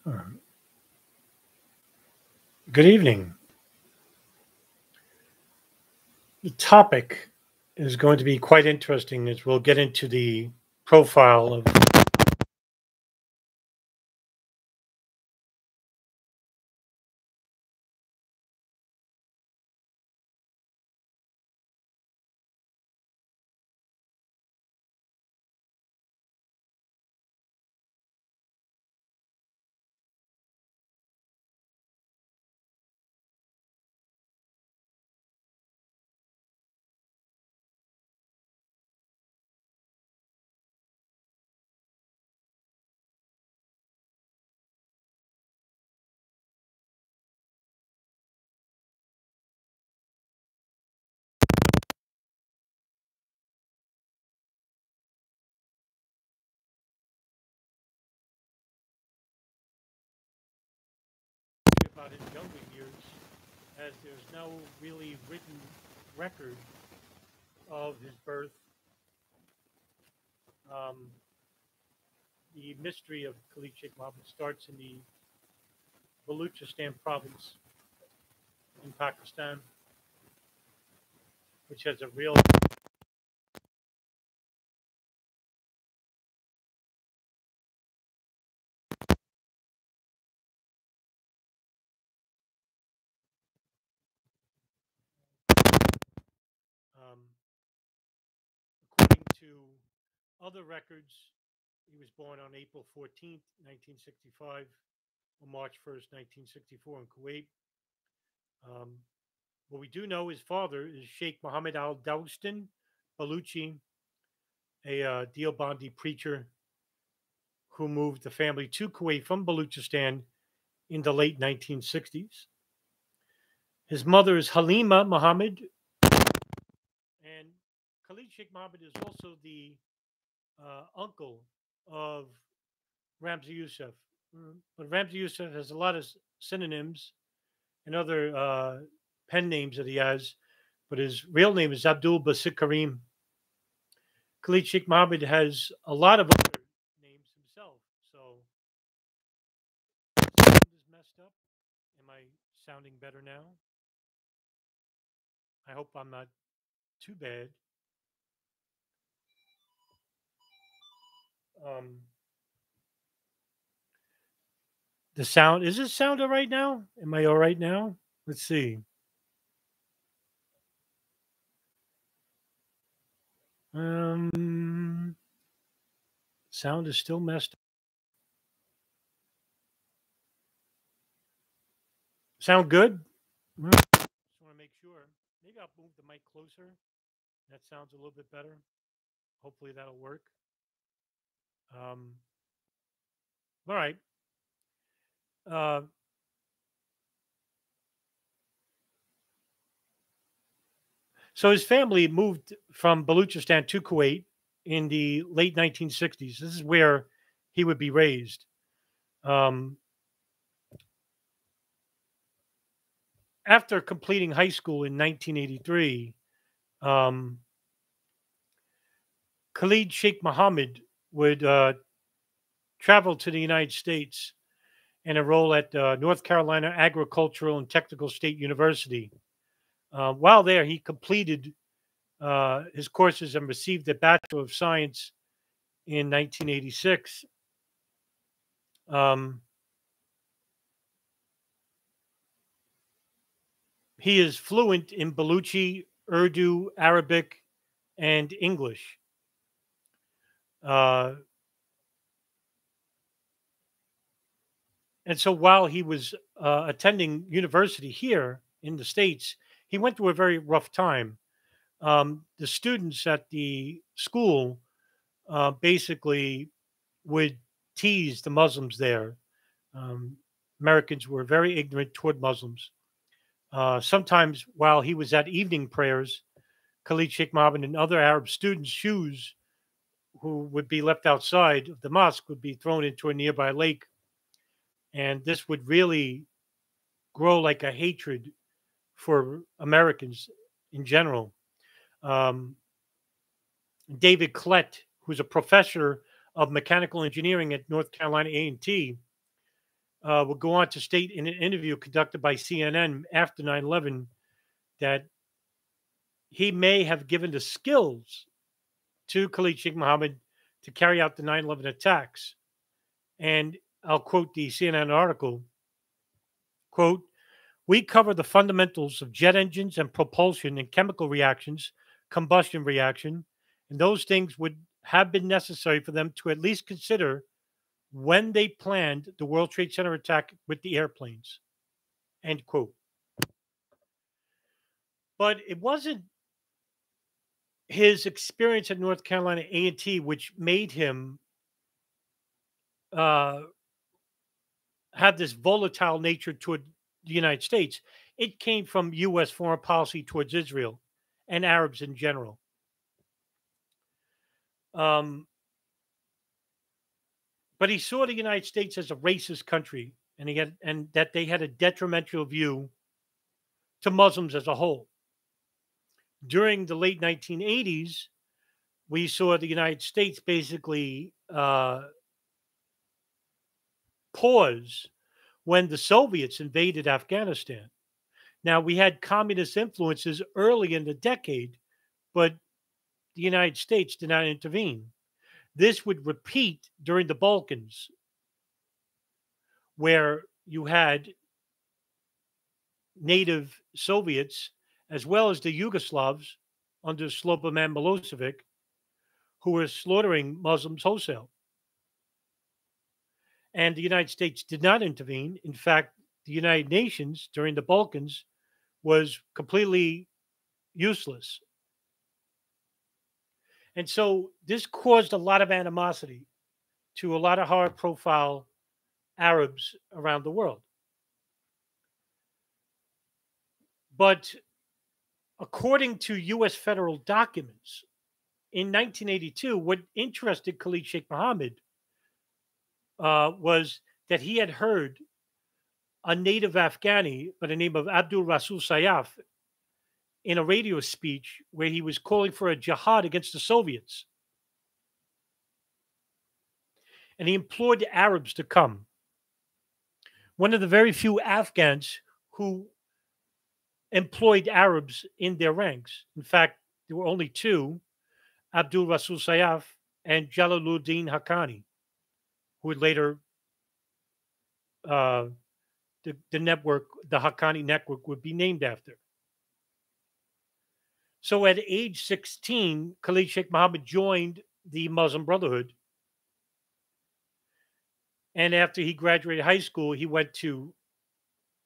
All right. Good evening. The topic is going to be quite interesting as we'll get into the profile of about his younger years, as there's no really written record of his birth. Um, the mystery of Khalid Sheikh Muhammed starts in the Baluchistan province in Pakistan, which has a real um, according to other records, he was born on April 14th, 1965, or March 1st, 1964, in Kuwait. What we do know his father is Sheikh Muhammad al Dawstan Baluchi, a Deobandi preacher who moved the family to Kuwait from Baluchistan in the late 1960s. His mother is Halima Muhammad, and Khalid Sheikh Muhammad is also the uncle of Ramzi Youssef. But Ramzi Youssef has a lot of synonyms and other pen names that he has, but his real name is Abdul Basit Karim. Khalid Sheikh Muhammad has a lot of other names himself. So the sound is messed up. Am I sounding better now? I hope I'm not too bad. Um, the sound, is it sound all right now? Am I all right now? Let's see. Sound is still messed up. Sound good? Well, just want to make sure. Maybe I'll move the mic closer. That sounds a little bit better. Hopefully that'll work. Um, all right. Uh, so his family moved from Baluchistan to Kuwait in the late 1960s. This is where he would be raised. After completing high school in 1983, um, Khalid Sheikh Muhammed would travel to the United States and enroll at North Carolina Agricultural and Technical State University. While there, he completed his courses and received a Bachelor of Science in 1986. He is fluent in Baluchi, Urdu, Arabic, and English. And so while he was attending university here in the States, he went through a very rough time. The students at the school basically would tease the Muslims there. Americans were very ignorant toward Muslims. Sometimes while he was at evening prayers, Khalid Sheikh Muhammad and other Arab students' shoes who would be left outside of the mosque would be thrown into a nearby lake. And this would really grow like a hatred for Americans in general. David Klett, who's a professor of mechanical engineering at North Carolina A&T, would go on to state in an interview conducted by CNN after 9/11 that he may have given the skills to Khalid Sheikh Muhammad to carry out the 9/11 attacks. And I'll quote the CNN article, quote, "We cover the fundamentals of jet engines and propulsion and chemical reactions, combustion reaction, and those things would have been necessary for them to at least consider when they planned the World Trade Center attack with the airplanes." End quote. But it wasn't his experience at North Carolina A&T which made him uh, have this volatile nature toward the United States. It came from U.S. foreign policy towards Israel and Arabs in general. Um, but he saw the United States as a racist country, and that they had a detrimental view to Muslims as a whole. During the late 1980s, we saw the United States basically pause when the Soviets invaded Afghanistan. Now, we had communist influences early in the decade, but the United States did not intervene. This would repeat during the Balkans, where you had native Soviets as well as the Yugoslavs under Slobodan Milosevic, who were slaughtering Muslims wholesale. And the United States did not intervene. In fact, the United Nations during the Balkans was completely useless. And so this caused a lot of animosity to a lot of high profile Arabs around the world. But according to US federal documents, in 1982, what interested Khalid Sheikh Muhammad was that he had heard a native Afghani by the name of Abdul Rasul Sayaf in a radio speech where he was calling for a jihad against the Soviets. And he implored the Arabs to come. One of the very few Afghans who employed Arabs in their ranks. In fact, there were only two, Abdul Rasul Sayaf and Jalaluddin Haqqani, who would later, the network, the Haqqani network, would be named after. So at age 16, Khalid Sheikh Muhammad joined the Muslim Brotherhood. And after he graduated high school, he went to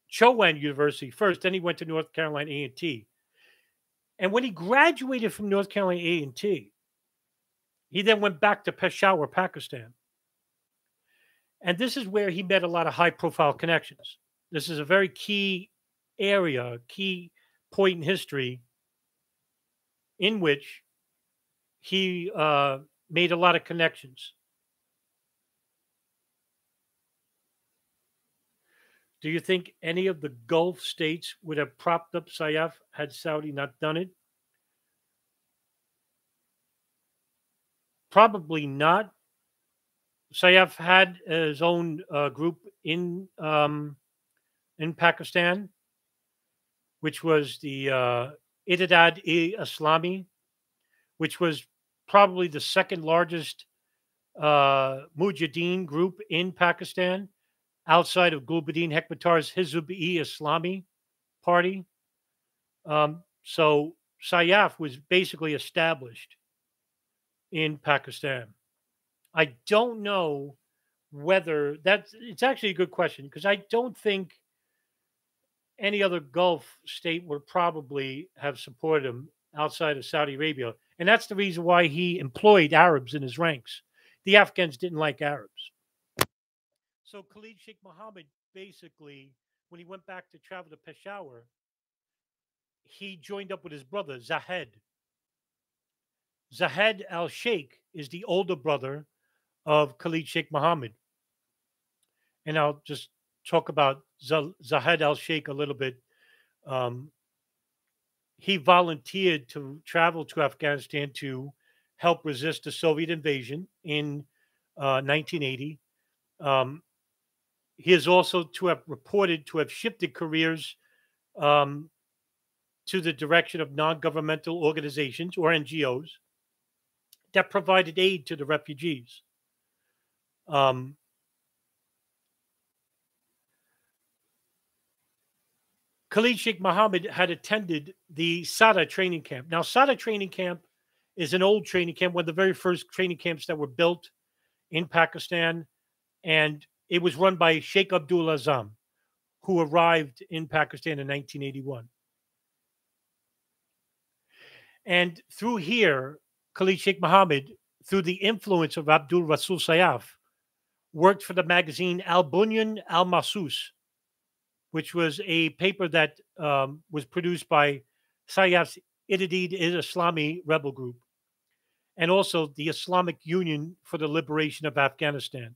Chowan University first. Then he went to North Carolina A&T. And when he graduated from North Carolina A&T, he then went back to Peshawar, Pakistan. And this is where he met a lot of high-profile connections. This is a very key area, key point in history in which he made a lot of connections. Do you think any of the Gulf states would have propped up Sayaf had Saudi not done it? Probably not. Sayaf had his own group in Pakistan, which was the Ittihad-e-Islami, which was probably the second largest Mujahideen group in Pakistan, outside of Gulbuddin Hekmatyar's Hizb-e-Islami party. So Sayaf was basically established in Pakistan. I don't know whether it's actually a good question, because I don't think any other Gulf state would probably have supported him outside of Saudi Arabia. And that's the reason why he employed Arabs in his ranks. The Afghans didn't like Arabs. So Khalid Sheikh Muhammad, basically, when he went back to travel to Peshawar, he joined up with his brother, Zahed. Zahed al-Sheikh is the older brother of Khalid Sheikh Muhammad. And I'll just talk about Zahed al-Sheikh a little bit. He volunteered to travel to Afghanistan to help resist the Soviet invasion in 1980. He is also to have reported to have shifted careers to the direction of non-governmental organizations or NGOs that provided aid to the refugees. Khalid Sheikh Muhammed had attended the Sada training camp. Now, Sada training camp is an old training camp, one of the very first training camps that were built in Pakistan, and it was run by Sheikh Abdul Azam, who arrived in Pakistan in 1981. And through here, Khalid Sheikh Muhammed, through the influence of Abdul Rasul Sayaf, worked for the magazine Al Bunyan Al Masus, which was a paper that was produced by Sayaf's Ittihad Islami rebel group, and also the Islamic Union for the Liberation of Afghanistan.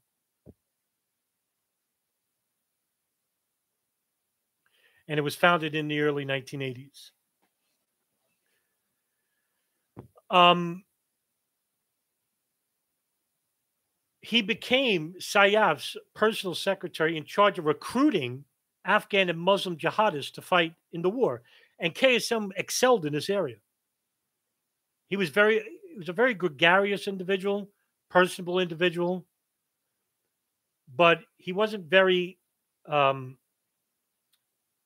And it was founded in the early 1980s. He became Sayaf's personal secretary in charge of recruiting Afghan and Muslim jihadists to fight in the war. And KSM excelled in this area. He was a very gregarious individual, personable individual, but he wasn't very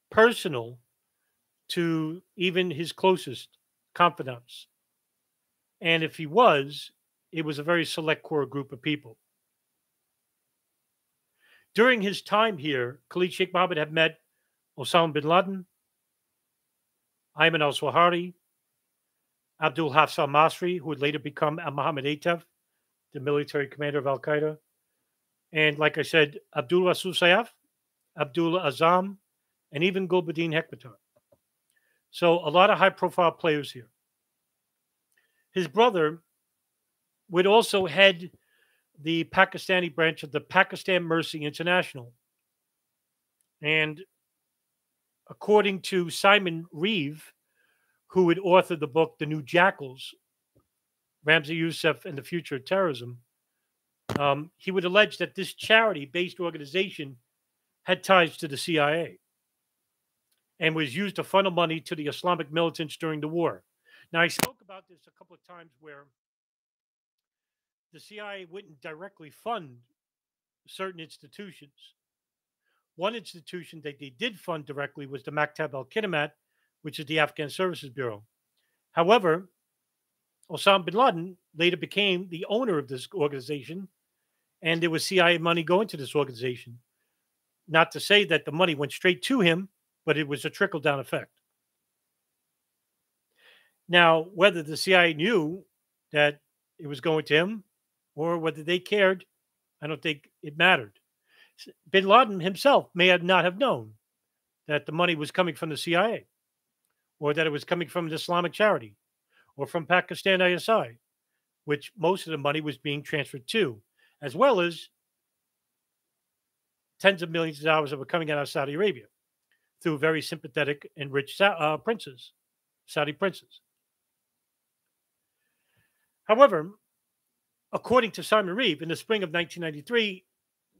personal to even his closest confidants. And if he was, it was a very select core group of people. During his time here, Khalid Sheikh Muhammed had met Osama bin Laden, Ayman al-Zawahiri, Abdul Hafs al-Masri, who would later become Mohammed Atef, the military commander of Al-Qaeda. And like I said, Abdul Rasul Sayaf, Abdul Azam, and even Gulbuddin Hekmatyar. So a lot of high-profile players here. His brother would also head the Pakistani branch of the Pakistan Mercy International. And according to Simon Reeve, who had authored the book, The New Jackals, Ramzi Youssef and the Future of Terrorism, he would allege that this charity-based organization had ties to the CIA and was used to funnel money to the Islamic militants during the war. Now, I spoke about this a couple of times where the CIA wouldn't directly fund certain institutions. One institution that they did fund directly was the Maktab al-Khidmat, which is the Afghan Services Bureau. However, Osama bin Laden later became the owner of this organization, and there was CIA money going to this organization. Not to say that the money went straight to him, but it was a trickle-down effect. Now, whether the CIA knew that it was going to him or whether they cared, I don't think it mattered. Bin Laden himself may not have known that the money was coming from the CIA or that it was coming from an Islamic charity or from Pakistan ISI, which most of the money was being transferred to, as well as tens of millions of dollars that were coming out of Saudi Arabia through very sympathetic and rich princes, Saudi princes. However, according to Simon Reeve, in the spring of 1993,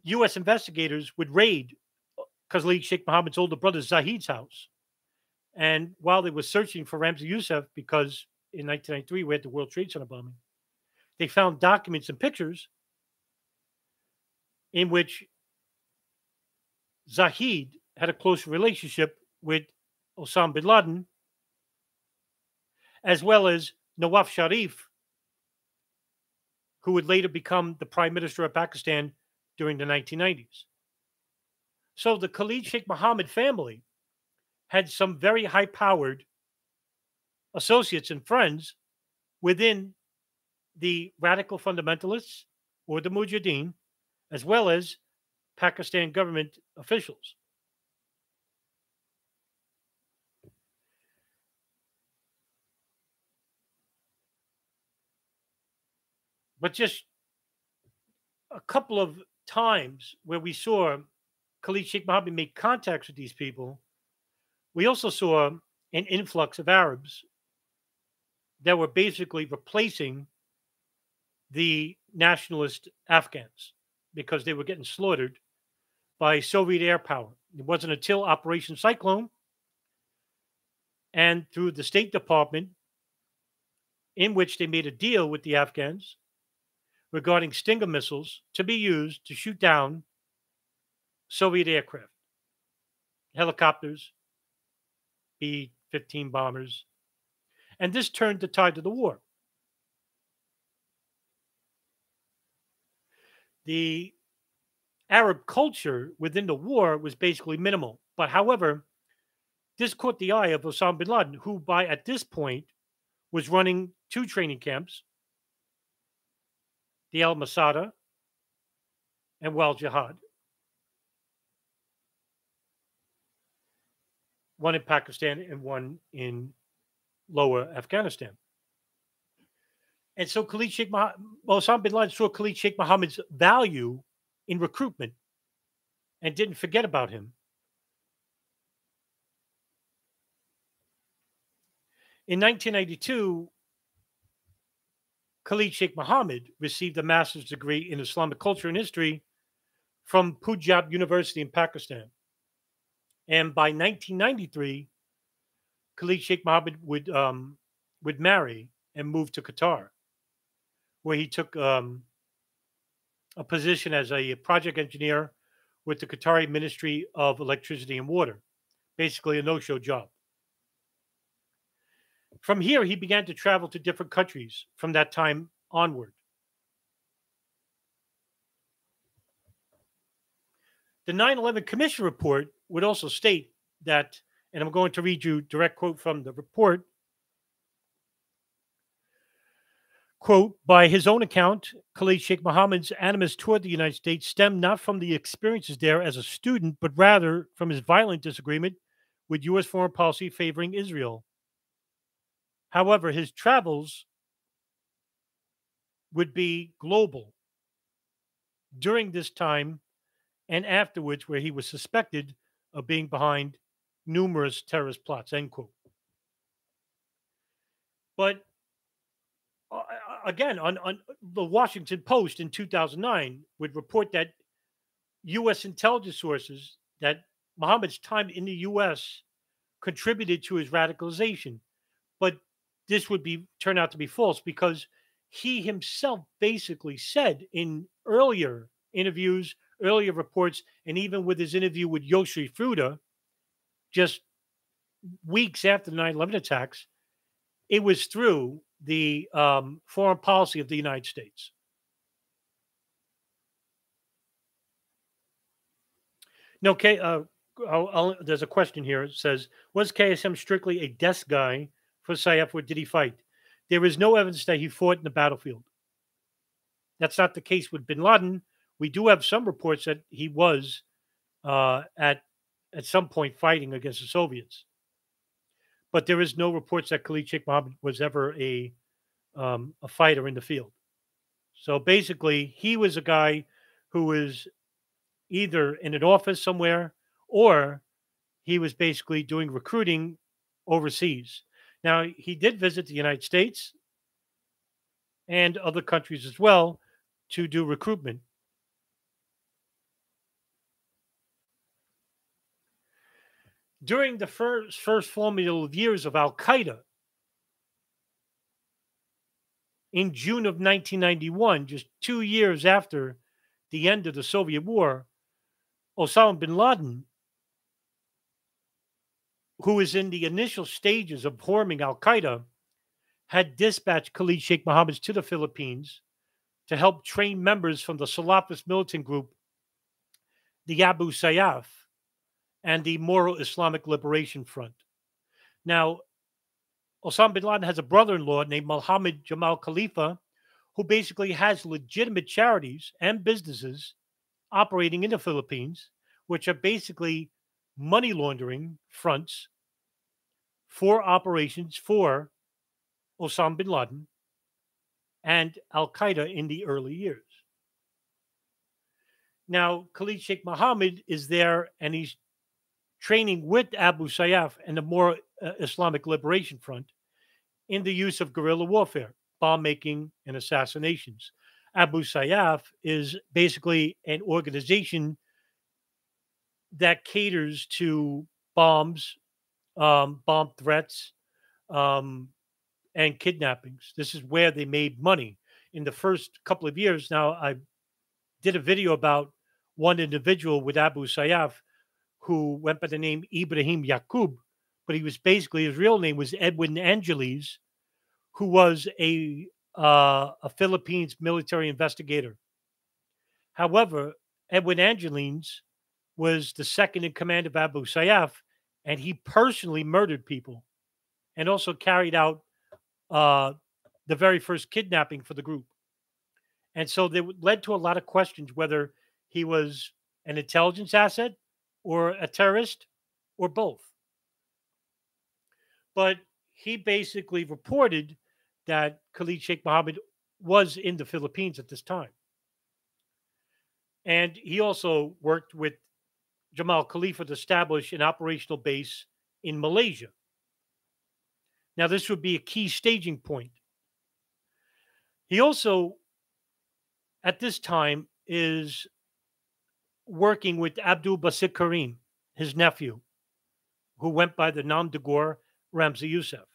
U.S. investigators would raid Khalid Sheikh Muhammad's older brother Zahid's house. And while they were searching for Ramzi Youssef, because in 1993 we had the World Trade Center bombing, they found documents and pictures in which Zahid had a close relationship with Osama bin Laden, as well as Nawaf Sharif, who would later become the Prime Minister of Pakistan during the 1990s. So the Khalid Sheikh Muhammed family had some very high-powered associates and friends within the radical fundamentalists or the Mujahideen, as well as Pakistan government officials. But just a couple of times where we saw Khalid Sheikh Muhammed make contacts with these people, we also saw an influx of Arabs that were basically replacing the nationalist Afghans because they were getting slaughtered by Soviet air power. It wasn't until Operation Cyclone and through the State Department, in which they made a deal with the Afghans regarding Stinger missiles to be used to shoot down Soviet aircraft, helicopters, B 15 bombers. And this turned the tide of the war. The Arab culture within the war was basically minimal. But however, this caught the eye of Osama bin Laden, who at this point was running two training camps, the Al Masada and Wal Jihad, one in Pakistan and one in lower Afghanistan. And so Osama bin Laden saw Khalid Sheikh Muhammad's value in recruitment and didn't forget about him. In 1992, Khalid Sheikh Muhammed received a master's degree in Islamic culture and history from Punjab University in Pakistan. And by 1993, Khalid Sheikh Muhammed would marry and move to Qatar, where he took a position as a project engineer with the Qatari Ministry of Electricity and Water, basically a no-show job. From here, he began to travel to different countries from that time onward. The 9/11 Commission report would also state that, and I'm going to read you a direct quote from the report, quote, by his own account, Khalid Sheikh Muhammad's animus toward the United States stemmed not from the experiences there as a student, but rather from his violent disagreement with U.S. foreign policy favoring Israel. However, his travels would be global during this time and afterwards, where he was suspected of being behind numerous terrorist plots, end quote. But again, on the Washington Post in 2009 would report that U.S. intelligence sources that Muhammad's time in the U.S. contributed to his radicalization. But this would turn out to be false, because he himself basically said in earlier interviews, earlier reports, and even with his interview with Yoshi Fruda, just weeks after the 9/11 attacks, it was through the foreign policy of the United States. No, there's a question here. It says, was KSM strictly a desk guy for Saif, or did he fight? There is no evidence that he fought in the battlefield. That's not the case with bin Laden. We do have some reports that he was at some point fighting against the Soviets. But there is no reports that Khalid Sheikh Muhammad was ever a fighter in the field. So basically, he was a guy who was either in an office somewhere, or he was basically doing recruiting overseas. Now, he did visit the United States and other countries as well to do recruitment. During the first formative years of Al-Qaeda, in June of 1991, just 2 years after the end of the Soviet war, Osama bin Laden, who was in the initial stages of forming Al-Qaeda, had dispatched Khalid Sheikh Muhammad to the Philippines to help train members from the Salafist militant group, the Abu Sayyaf, and the Moral Islamic Liberation Front. Now, Osama bin Laden has a brother-in-law named Mohammed Jamal Khalifa, who basically has legitimate charities and businesses operating in the Philippines, which are basically money laundering fronts for operations for Osama bin Laden and Al-Qaeda in the early years. Now, Khalid Sheikh Muhammad is there, and he's training with Abu Sayyaf and the Moral Islamic Liberation Front in the use of guerrilla warfare, bomb making, and assassinations. Abu Sayyaf is basically an organization that caters to bombs, bomb threats, um, and kidnappings. This is where they made money in the first couple of years. Now, I did a video about one individual with Abu Sayyaf who went by the name Ibrahim Yaqub, but he was basically, his real name was Edwin Angeles, who was a Philippines military investigator. However, Edwin Angeles was the second in command of Abu Sayyaf, and he personally murdered people and also carried out uh, the very first kidnapping for the group. And so they led to a lot of questions whether he was an intelligence asset or a terrorist or both. But he basically reported that Khalid Sheikh Muhammed was in the Philippines at this time. And he also worked with Jamal Khalifa to establish an operational base in Malaysia. Now, this would be a key staging point. He also, at this time, is working with Abdul Basit Karim, his nephew, who went by the nom de gore Ramzi Youssef.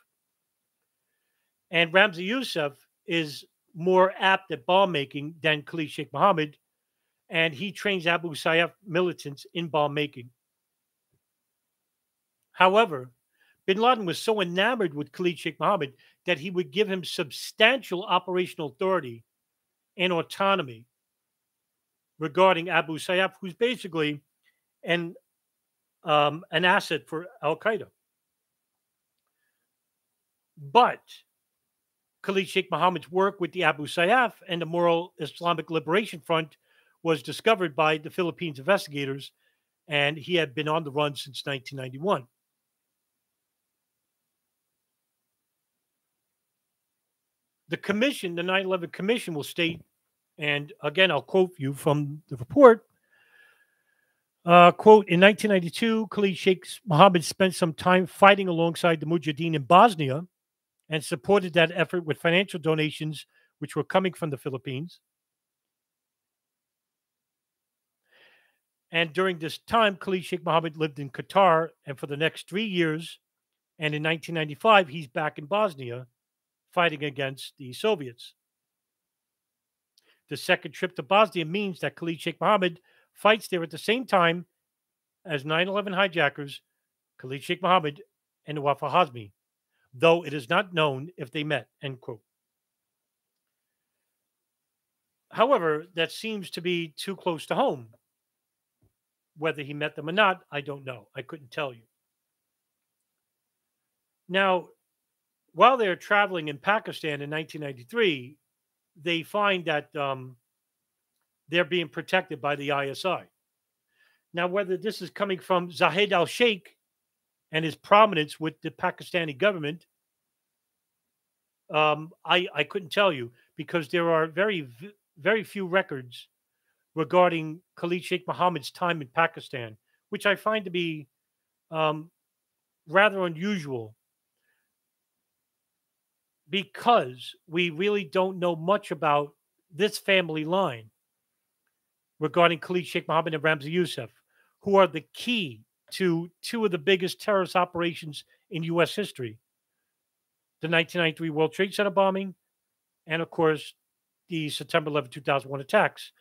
And Ramzi Youssef is more apt at bomb making than Khalid Sheikh Muhammed, and he trains Abu Sayyaf militants in bomb making. However, bin Laden was so enamored with Khalid Sheikh Muhammed that he would give him substantial operational authority and autonomy regarding Abu Sayyaf, who's basically an asset for Al Qaeda. But Khalid Sheikh Muhammad's work with the Abu Sayyaf and the Moral Islamic Liberation Front was discovered by the Philippines investigators, and he had been on the run since 1991. The commission, the 9/11 Commission, will state, and again, I'll quote you from the report. Quote, in 1992, Khalid Sheikh Muhammed spent some time fighting alongside the Mujahideen in Bosnia and supported that effort with financial donations, which were coming from the Philippines. And during this time, Khalid Sheikh Muhammed lived in Qatar, and for the next 3 years, and in 1995, he's back in Bosnia fighting against the Soviets. The second trip to Bosnia means that Khalid Sheikh Muhammed fights there at the same time as 9/11 hijackers, Khalid Sheikh Muhammed and Nawaf Hazmi, though it is not known if they met, end quote. However, that seems to be too close to home. Whether he met them or not, I don't know. I couldn't tell you. Now, while they're traveling in Pakistan in 1993, they find that they're being protected by the ISI. Now, whether this is coming from Zahid al-Sheikh and his prominence with the Pakistani government, I couldn't tell you, because there are very few records regarding Khalid Sheikh Muhammad's time in Pakistan, which I find to be rather unusual, because we really don't know much about this family line regarding Khalid Sheikh Muhammad and Ramzi Youssef, who are the key to two of the biggest terrorist operations in U.S. history: the 1993 World Trade Center bombing, and of course, the September 11, 2001 attacks.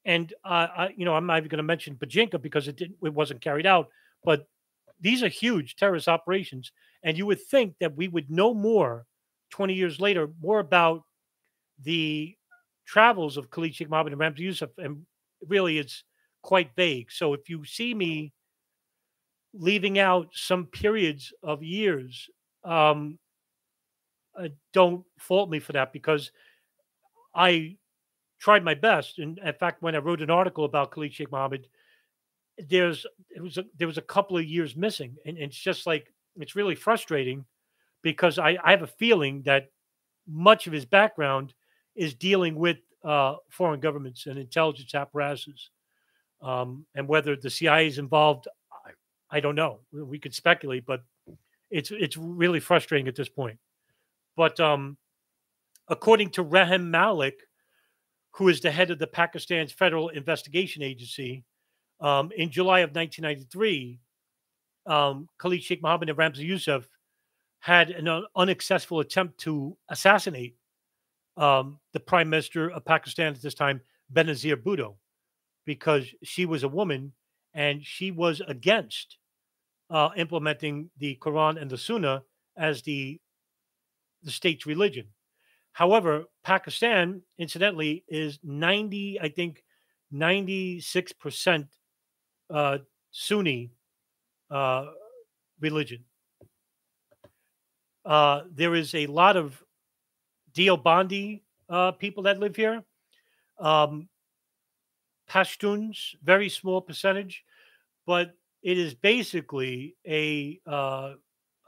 And I'm not even going to mention Bojinka because it wasn't carried out. But these are huge terrorist operations, and you would think that we would know more 20 years later, more about the travels of Khalid Sheikh Muhammad and Ramzi Youssef, and really it's quite vague. So if you see me leaving out some periods of years, don't fault me for that, because I tried my best. And in fact, when I wrote an article about Khalid Sheikh Muhammad, there was a couple of years missing, and it's just like, it's really frustrating, because I have a feeling that much of his background is dealing with foreign governments and intelligence apparatuses, and whether the CIA is involved, I don't know. We could speculate, but it's really frustrating at this point. But according to Rahim Malik, who is the head of the Pakistan's Federal Investigation Agency, In July of 1993, Khalid Sheikh Muhammed and Ramzi Youssef had an unsuccessful attempt to assassinate the prime minister of Pakistan at this time, Benazir Bhutto, because she was a woman and she was against implementing the Quran and the Sunnah as the state's religion. However, Pakistan, incidentally, is 90, I think, 96% Sunni uh, religion. There is a lot of Deobandi people that live here. Um, Pashtuns, very small percentage, but it is basically a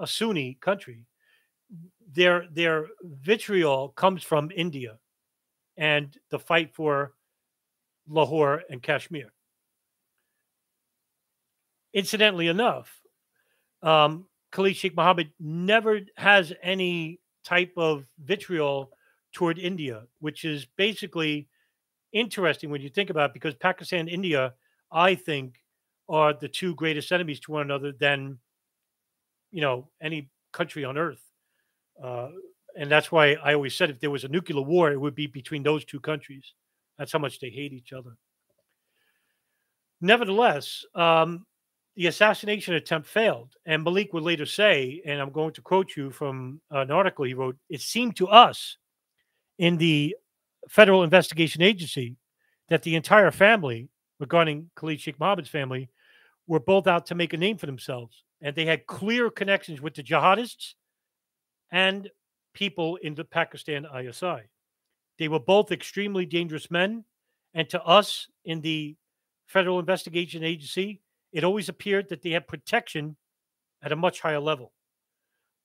Sunni country. Their vitriol comes from India and the fight for Lahore and Kashmir. Incidentally enough, Khalid Sheikh Muhammad never has any type of vitriol toward India, which is basically interesting when you think about it, because Pakistan and India, I think, are the two greatest enemies to one another than any country on earth. Uh, and that's why I always said if there was a nuclear war, it would be between those two countries. That's how much they hate each other. Nevertheless, the assassination attempt failed. And Malik would later say, and I'm going to quote you from an article he wrote, it seemed to us in the Federal Investigation Agency that the entire family, regarding Khalid Sheikh Mohammed's family, were both out to make a name for themselves. And they had clear connections with the jihadists and people in the Pakistan ISI. They were both extremely dangerous men. And to us in the Federal Investigation Agency, it always appeared that they had protection at a much higher level.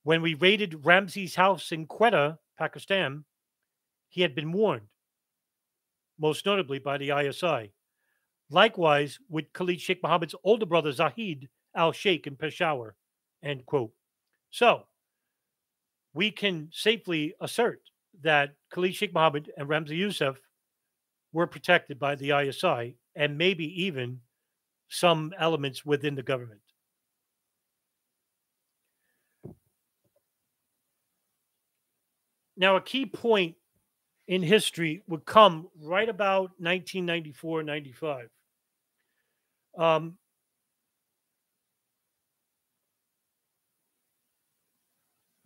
When we raided Ramzi's house in Quetta, Pakistan, he had been warned, most notably by the ISI. Likewise with Khalid Sheikh Mohammed's older brother, Zahid al-Sheikh in Peshawar, end quote. So we can safely assert that Khalid Sheikh Mohammed and Ramzi Youssef were protected by the ISI and maybe even some elements within the government. Now, a key point in history would come right about 1994, 95.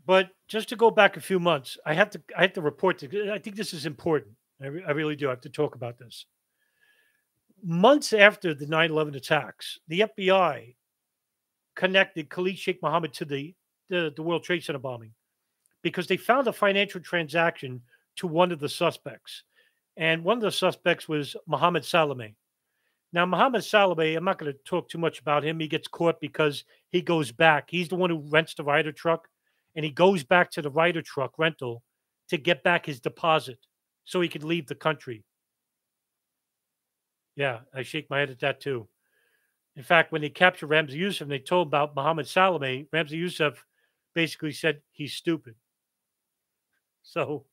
But just to go back a few months, I have to report to. I think this is important. I really do have to talk about this. Months after the 9/11 attacks, the FBI connected Khalid Sheikh Muhammad to the World Trade Center bombing because they found a financial transaction to one of the suspects. And one of the suspects was Mohammed Salameh. Now, Mohammed Salameh, I'm not going to talk too much about him. He gets caught because he goes back. He's the one who rents the Ryder truck, and he goes back to the Ryder truck rental to get back his deposit so he could leave the country. Yeah, I shake my head at that too. In fact, when they captured Ramzi Youssef and they told about Mohammed Salameh, Ramzi Youssef basically said he's stupid. So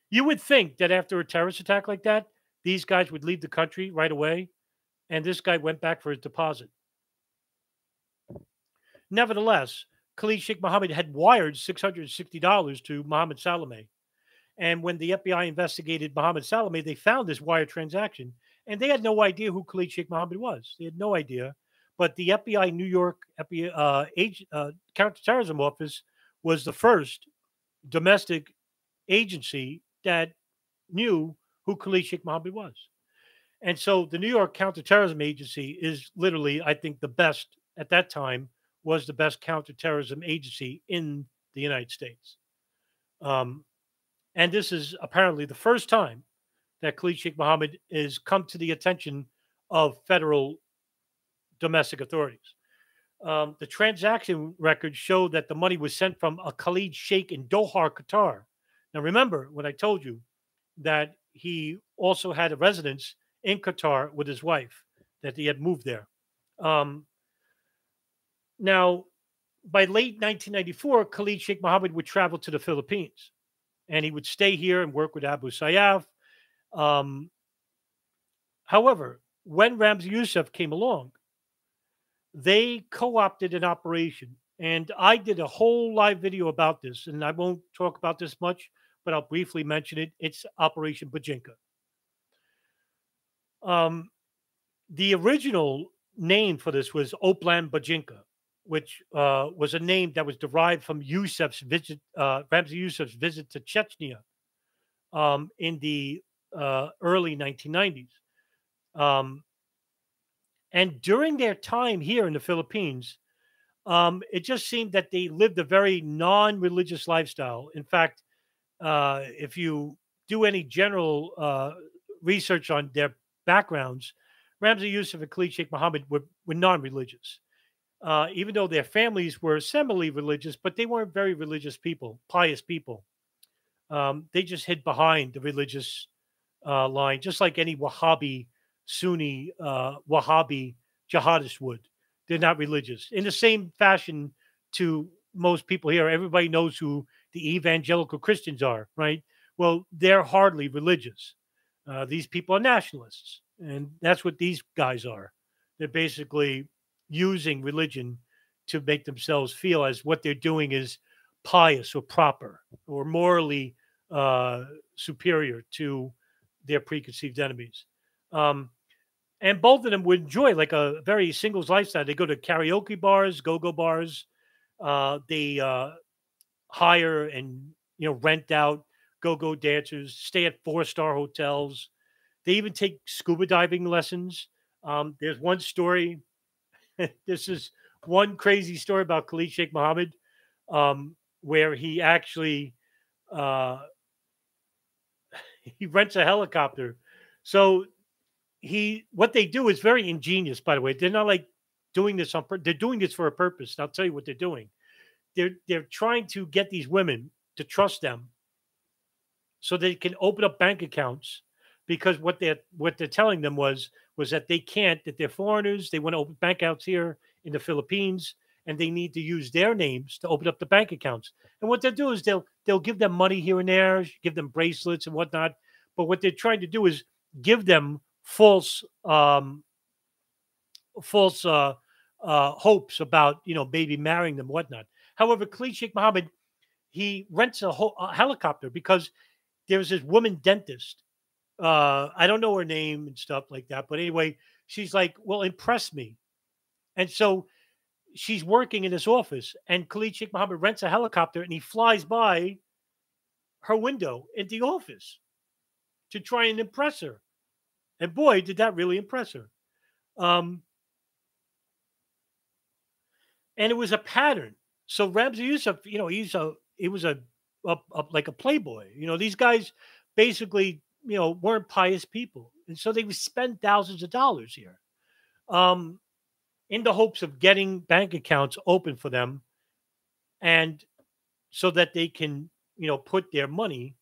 you would think that after a terrorist attack like that, these guys would leave the country right away. And this guy went back for his deposit. Nevertheless, Khalid Sheikh Muhammad had wired $660 to Mohammed Salameh. And when the FBI investigated Mohammed Salameh, they found this wire transaction. And they had no idea who Khalid Sheikh Muhammad was. They had no idea. But the FBI New York Counterterrorism Office was the first domestic agency that knew who Khalid Sheikh Muhammad was. And so the New York Counterterrorism Agency is literally, I think, the best at that time, was the best counterterrorism agency in the United States. And this is apparently the first time that Khalid Sheikh Muhammad has come to the attention of federal domestic authorities. The transaction records show that the money was sent from a Khalid Sheikh in Doha, Qatar. Now, remember when I told you that he also had a residence in Qatar with his wife, that he had moved there. Now, by late 1994, Khalid Sheikh Muhammad would travel to the Philippines, and he would stay here and work with Abu Sayyaf. However, when Ramzi Youssef came along, they co-opted an operation. And I did a whole live video about this, and I won't talk about this much, but I'll briefly mention it. It's Operation Bojinka. Um, the original name for this was Oplan Bojinka, which was a name that was derived from Ramzi Youssef's visit to Chechnya in the early 1990s. And during their time here in the Philippines, it just seemed that they lived a very non-religious lifestyle. In fact, if you do any general research on their backgrounds, Ramzi Youssef and Khalid Sheikh Muhammed were non-religious. Even though their families were semi-religious, but they weren't very religious people, pious people. They just hid behind the religious line, just like any Wahhabi, Sunni, Wahhabi jihadist would. They're not religious. In the same fashion to most people here, everybody knows who the evangelical Christians are, right? Well, they're hardly religious. These people are nationalists, and that's what these guys are. They're basically using religion to make themselves feel as what they're doing is pious or proper or morally superior to their preconceived enemies. And both of them would enjoy like a very singles lifestyle. They go to karaoke bars, go-go bars. They hire and rent out go-go dancers, stay at four-star hotels. They even take scuba diving lessons. There's one story. This is one crazy story about Khalid Sheikh Muhammed, where he actually he rents a helicopter. So what they do is very ingenious, by the way. They're not like doing this they're doing this for a purpose. I'll tell you what they're doing. They're trying to get these women to trust them so they can open up bank accounts, because what they're telling them was that they can't, that they're foreigners, they want to open bank accounts here in the Philippines, and they need to use their names to open up the bank accounts. And what they'll do is they'll give them money here and there, give them bracelets and whatnot. But what they're trying to do is give them false hopes about maybe marrying them, whatnot. However, Khalid Sheikh Muhammad, he rents a helicopter because there's this woman dentist. I don't know her name and stuff like that, but anyway, she's like, "Well, impress me," and so she's working in this office, and Khalid Sheikh Muhammad rents a helicopter and he flies by her window in the office to try and impress her. And boy, did that really impress her. Um, and it was a pattern. So Ramzi Youssef, he was like a playboy. These guys basically, weren't pious people, and so they would spend thousands of dollars here, um, in the hopes of getting bank accounts open for them, and so that they can, put their money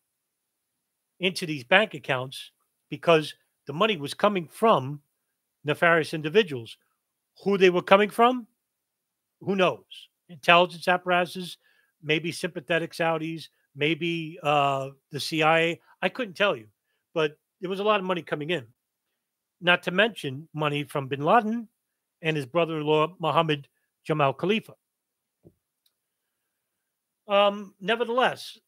into these bank accounts, because the money was coming from nefarious individuals. Who they were coming from, who knows? Intelligence apparatuses, maybe sympathetic Saudis, maybe the CIA. I couldn't tell you, but there was a lot of money coming in. Not to mention money from Bin Laden and his brother-in-law Mohammed Jamal Khalifa. Nevertheless,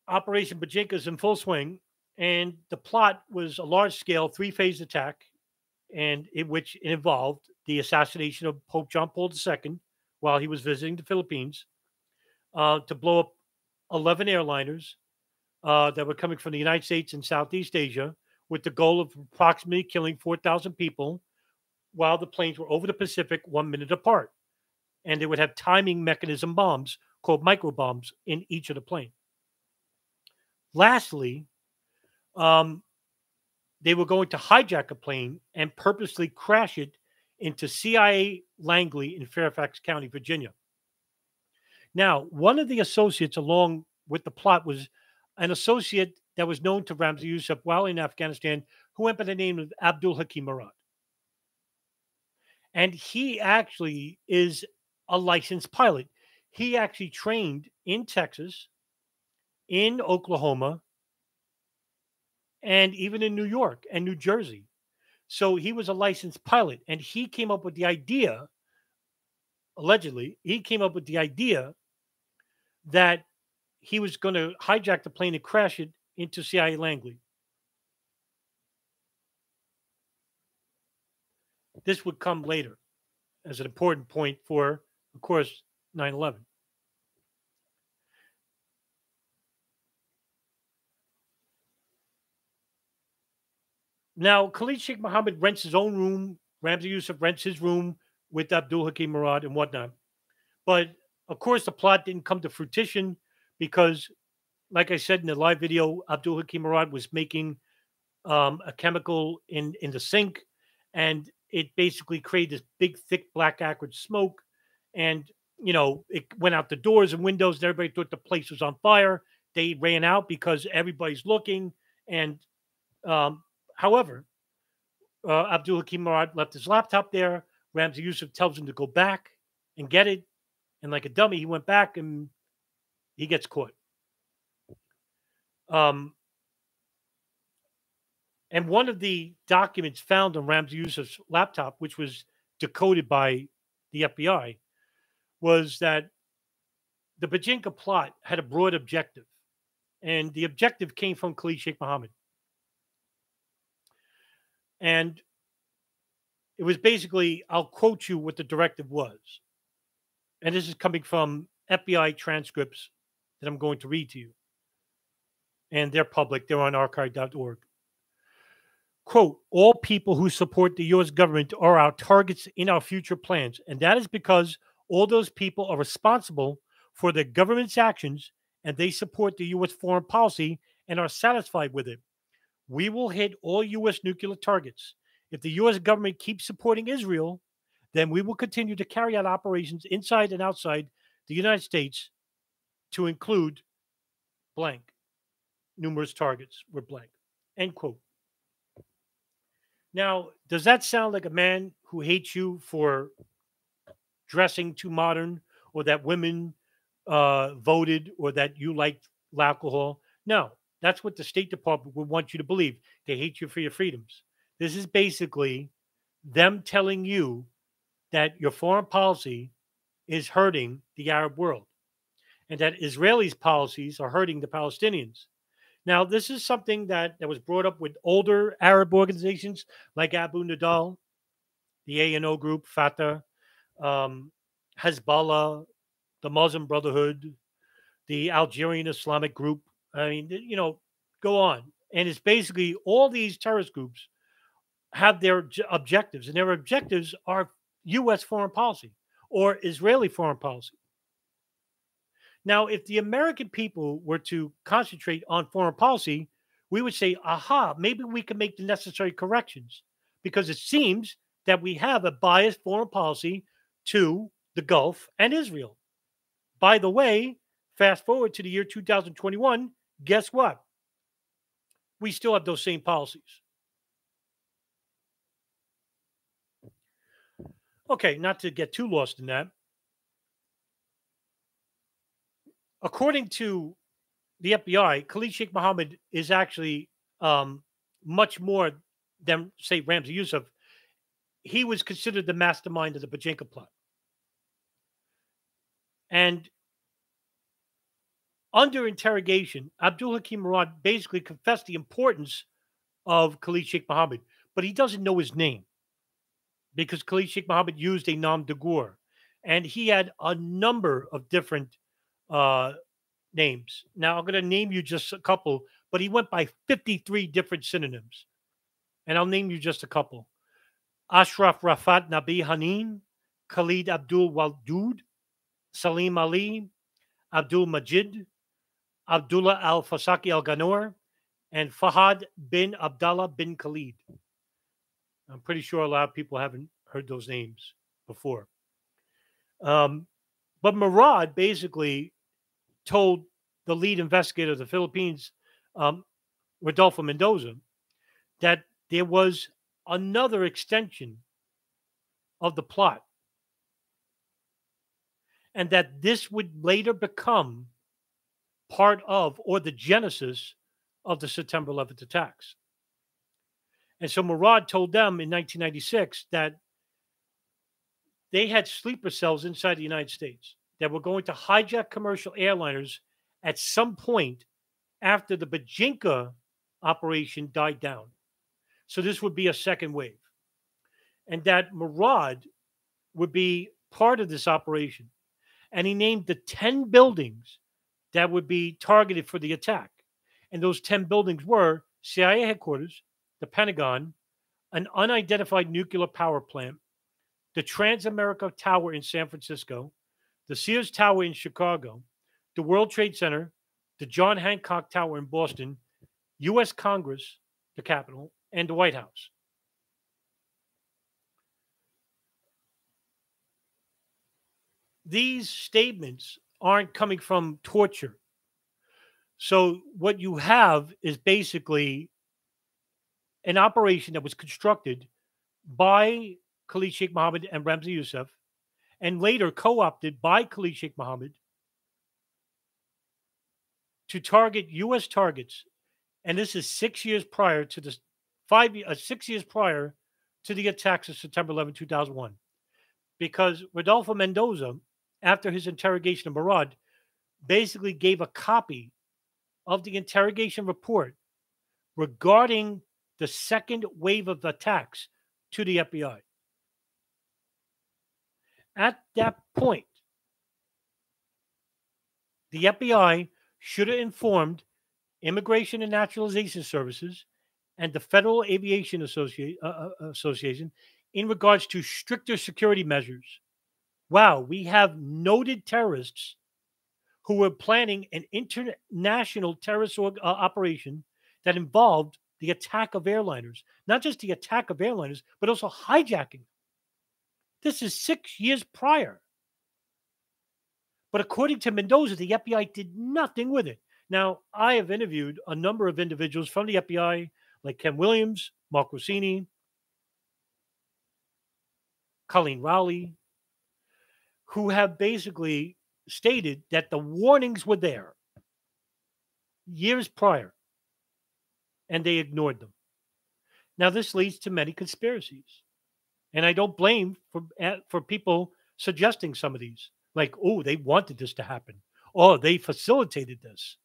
Operation Bojinka is in full swing, and the plot was a large-scale three-phase attack, and which involved the assassination of Pope John Paul II while he was visiting the Philippines, to blow up 11 airliners that were coming from the United States and Southeast Asia, with the goal of approximately killing 4,000 people while the planes were over the Pacific 1 minute apart. And they would have timing mechanism bombs called microbombs in each of the plane. Lastly, they were going to hijack a plane and purposely crash it into CIA Langley in Fairfax County, Virginia. Now, one of the associates along with the plot was an associate that was known to Ramzi Youssef while in Afghanistan, who went by the name of Abdul Hakim Murad. And he actually is a licensed pilot. He actually trained in Texas, in Oklahoma, and even in New York and New Jersey. So he was a licensed pilot, and he came up with the idea, allegedly, he came up with the idea that he was going to hijack the plane and crash it into CIA Langley. This would come later as an important point for, of course, 9/11. Now, Khalid Sheikh Muhammad rents his own room. Ramzi Youssef rents his room with Abdul Hakim Murad and whatnot. But of course, the plot didn't come to fruition because, like I said in the live video, Abdul Hakim Murad was making a chemical in the sink, and it basically created this big, thick, black acrid smoke. And it went out the doors and windows, and everybody thought the place was on fire. They ran out because everybody's looking. And however, Abdul Hakim Murad left his laptop there. Ramzi Youssef tells him to go back and get it. And like a dummy, he went back and he gets caught. And one of the documents found on Ramzi Youssef's laptop, which was decoded by the FBI, was that the Bojinka Plot had a broad objective. And the objective came from Khalid Sheikh Muhammad. And it was basically, I'll quote you what the directive was. And this is coming from FBI transcripts that I'm going to read to you. And they're public, they're on archive.org. Quote, all people who support the U.S. government are our targets in our future plans. And that is because all those people are responsible for the government's actions and they support the U.S. foreign policy and are satisfied with it. We will hit all U.S. nuclear targets. If the U.S. government keeps supporting Israel, then we will continue to carry out operations inside and outside the United States to include blank. Numerous targets were blank. End quote. Now, does that sound like a man who hates you for dressing too modern, or that women voted, or that you liked alcohol? No, that's what the State Department would want you to believe. They hate you for your freedoms. This is basically them telling you that your foreign policy is hurting the Arab world and that Israelis' policies are hurting the Palestinians. Now, this is something that was brought up with older Arab organizations like Abu Nidal, the ANO group, Fatah, Hezbollah, the Muslim Brotherhood, the Algerian Islamic group. I mean, go on. And it's basically all these terrorist groups have their objectives, and their objectives are U.S. foreign policy or Israeli foreign policy. Now, if the American people were to concentrate on foreign policy, we would say, aha, maybe we can make the necessary corrections, because it seems that we have a biased foreign policy to the Gulf and Israel. By the way, fast forward to the year 2021, guess what? We still have those same policies. Okay, not to get too lost in that. According to the FBI, Khalid Sheikh Muhammad is actually much more than, say, Ramzi Youssef. He was considered the mastermind of the Bojinka Plot. And under interrogation, Abdul Hakim Murad basically confessed the importance of Khalid Sheikh Muhammad, but he doesn't know his name because Khalid Sheikh Muhammad used a nom de guerre, and he had a number of different names. Now, I'm going to name you just a couple, but he went by 53 different synonyms. And I'll name you just a couple. Ashraf Rafat Nabi Hanin, Khalid Abdul Waldud, Salim Ali, Abdul Majid, Abdullah Al Fasaki Al Ganor, and Fahad bin Abdallah bin Khalid. I'm pretty sure a lot of people haven't heard those names before. But Murad basically told the lead investigator of the Philippines, Rodolfo Mendoza, that there was another extension of the plot, and that this would later become part of, or the genesis of, the September 11th attacks. And so Murad told them in 1996 that they had sleeper cells inside the United States that were going to hijack commercial airliners at some point after the Bojinka operation died down. So this would be a second wave. And that Murad would be part of this operation. And he named the 10 buildings that would be targeted for the attack. And those 10 buildings were CIA headquarters, the Pentagon, an unidentified nuclear power plant, the Transamerica Tower in San Francisco, the Sears Tower in Chicago, the World Trade Center, the John Hancock Tower in Boston, U.S. Congress, the Capitol, and the White House. These statements aren't coming from torture. So what you have is basically an operation that was constructed by Khalid Sheikh Muhammed and Ramzi Youssef, and later co-opted by Khalid Sheikh Muhammed to target U.S. targets. And this is 6 years prior to the 6 years prior to the attacks of September 11, 2001. Because Rodolfo Mendoza, after his interrogation of Murad, basically gave a copy of the interrogation report regarding the second wave of attacks to the FBI. At that point, the FBI should have informed Immigration and Naturalization Services and the Federal Aviation Association in regards to stricter security measures. Wow, we have noted terrorists who were planning an international terrorist operation that involved the attack of airliners. Not just the attack of airliners, but also hijacking. This is 6 years prior. But according to Mendoza, the FBI did nothing with it. Now, I have interviewed a number of individuals from the FBI, like Ken Williams, Mark Rossini, Colleen Rowley, who have basically stated that the warnings were there years prior, and they ignored them. Now, this leads to many conspiracies. And I don't blame for people suggesting some of these. Like, oh, they wanted this to happen. Oh, they facilitated this.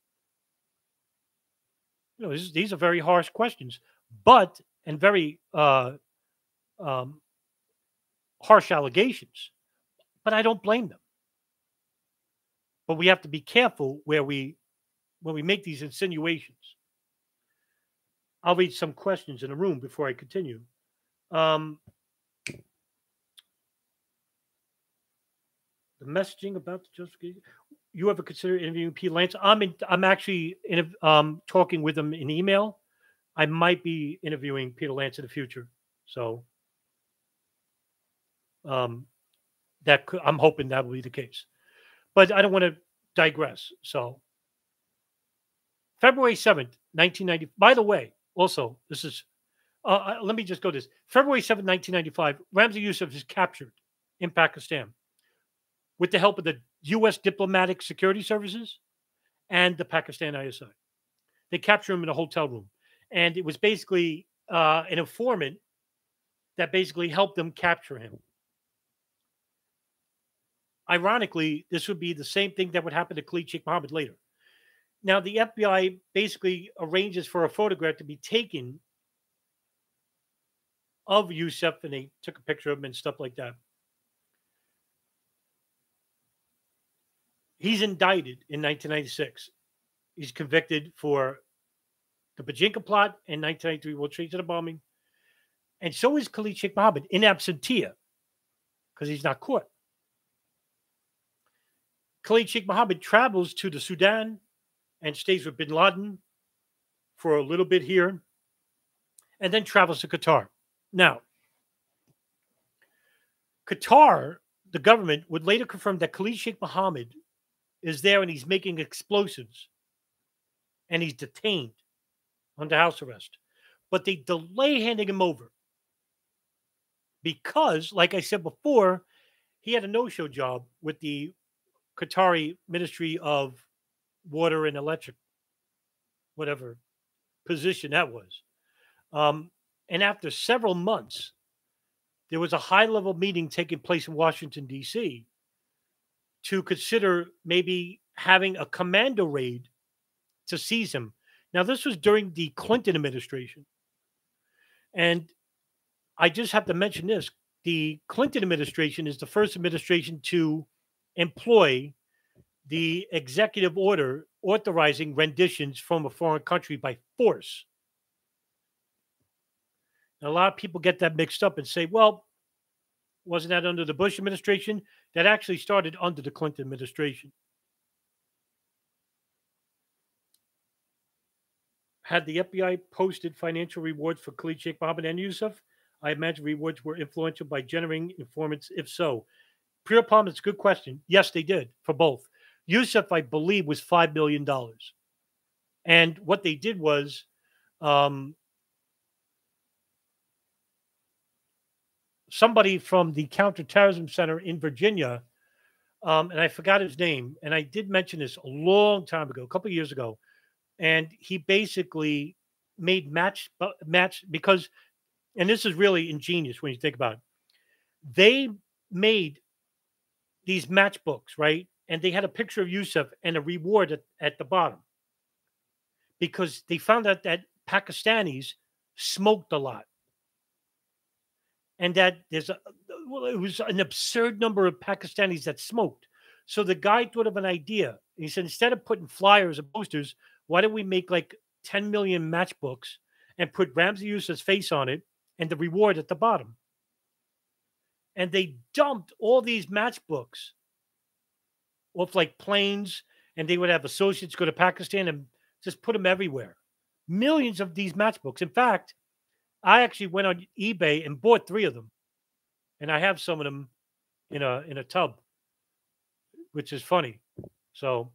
You know, these are very harsh questions, and very harsh allegations. But I don't blame them. But we have to be careful when we make these insinuations. I'll read some questions in the room before I continue. The messaging about the justification. You ever consider interviewing Peter Lance? I'm actually talking with him in email. I might be interviewing Peter Lance in the future. So I'm hoping that will be the case. But I don't want to digress. So February 7th, 1990. By the way, also, this is, let me just go this. February 7th, 1995, Ramzi Youssef is captured in Pakistan with the help of the U.S. Diplomatic Security Services and the Pakistan ISI. They capture him in a hotel room. And it was basically an informant that basically helped them capture him. Ironically, this would be the same thing that would happen to Khalid Sheikh Muhammed later. Now, the FBI basically arranges for a photograph to be taken of Youssef, and they took a picture of him and stuff like that. He's indicted in 1996. He's convicted for the Bojinka Plot and 1993 World Trade Center bombing. And so is Khalid Sheikh Muhammed in absentia because he's not caught. Khalid Sheikh Muhammed travels to the Sudan and stays with bin Laden for a little bit here and then travels to Qatar. Now, Qatar, the government, would later confirm that Khalid Sheikh Muhammed is there and he's making explosives and he's detained under house arrest. But they delay handing him over because, like I said before, he had a no-show job with the Qatari Ministry of Water and Electric, whatever position that was. And after several months, there was a high-level meeting taking place in Washington, D.C. to consider maybe having a commando raid to seize him. Now, this was during the Clinton administration. And I just have to mention this. The Clinton administration is the first administration to employ the executive order authorizing renditions from a foreign country by force. And a lot of people get that mixed up and say, well, wasn't that under the Bush administration? That actually started under the Clinton administration. Had the FBI posted financial rewards for Khalid Sheikh Muhammed and Yusuf? I imagine rewards were influential by generating informants. If so, Pure Palm, it's a good question. Yes, they did for both. Yusuf, I believe, was $5 million. And what they did was somebody from the Counterterrorism Center in Virginia, and I forgot his name, and I did mention this a long time ago, a couple of years ago, and he basically made match because, and this is really ingenious when you think about it. They made these matchbooks, right? And they had a picture of Yusuf and a reward at the bottom because they found out that Pakistanis smoked a lot. And that it was an absurd number of Pakistanis that smoked. So the guy thought of an idea. He said, instead of putting flyers and posters, why don't we make like 10 million matchbooks and put Ramzi Yusuf's face on it and the reward at the bottom? And they dumped all these matchbooks off like planes, and they would have associates go to Pakistan and just put them everywhere. Millions of these matchbooks. In fact, I actually went on eBay and bought 3 of them, and I have some of them in a tub, which is funny. So,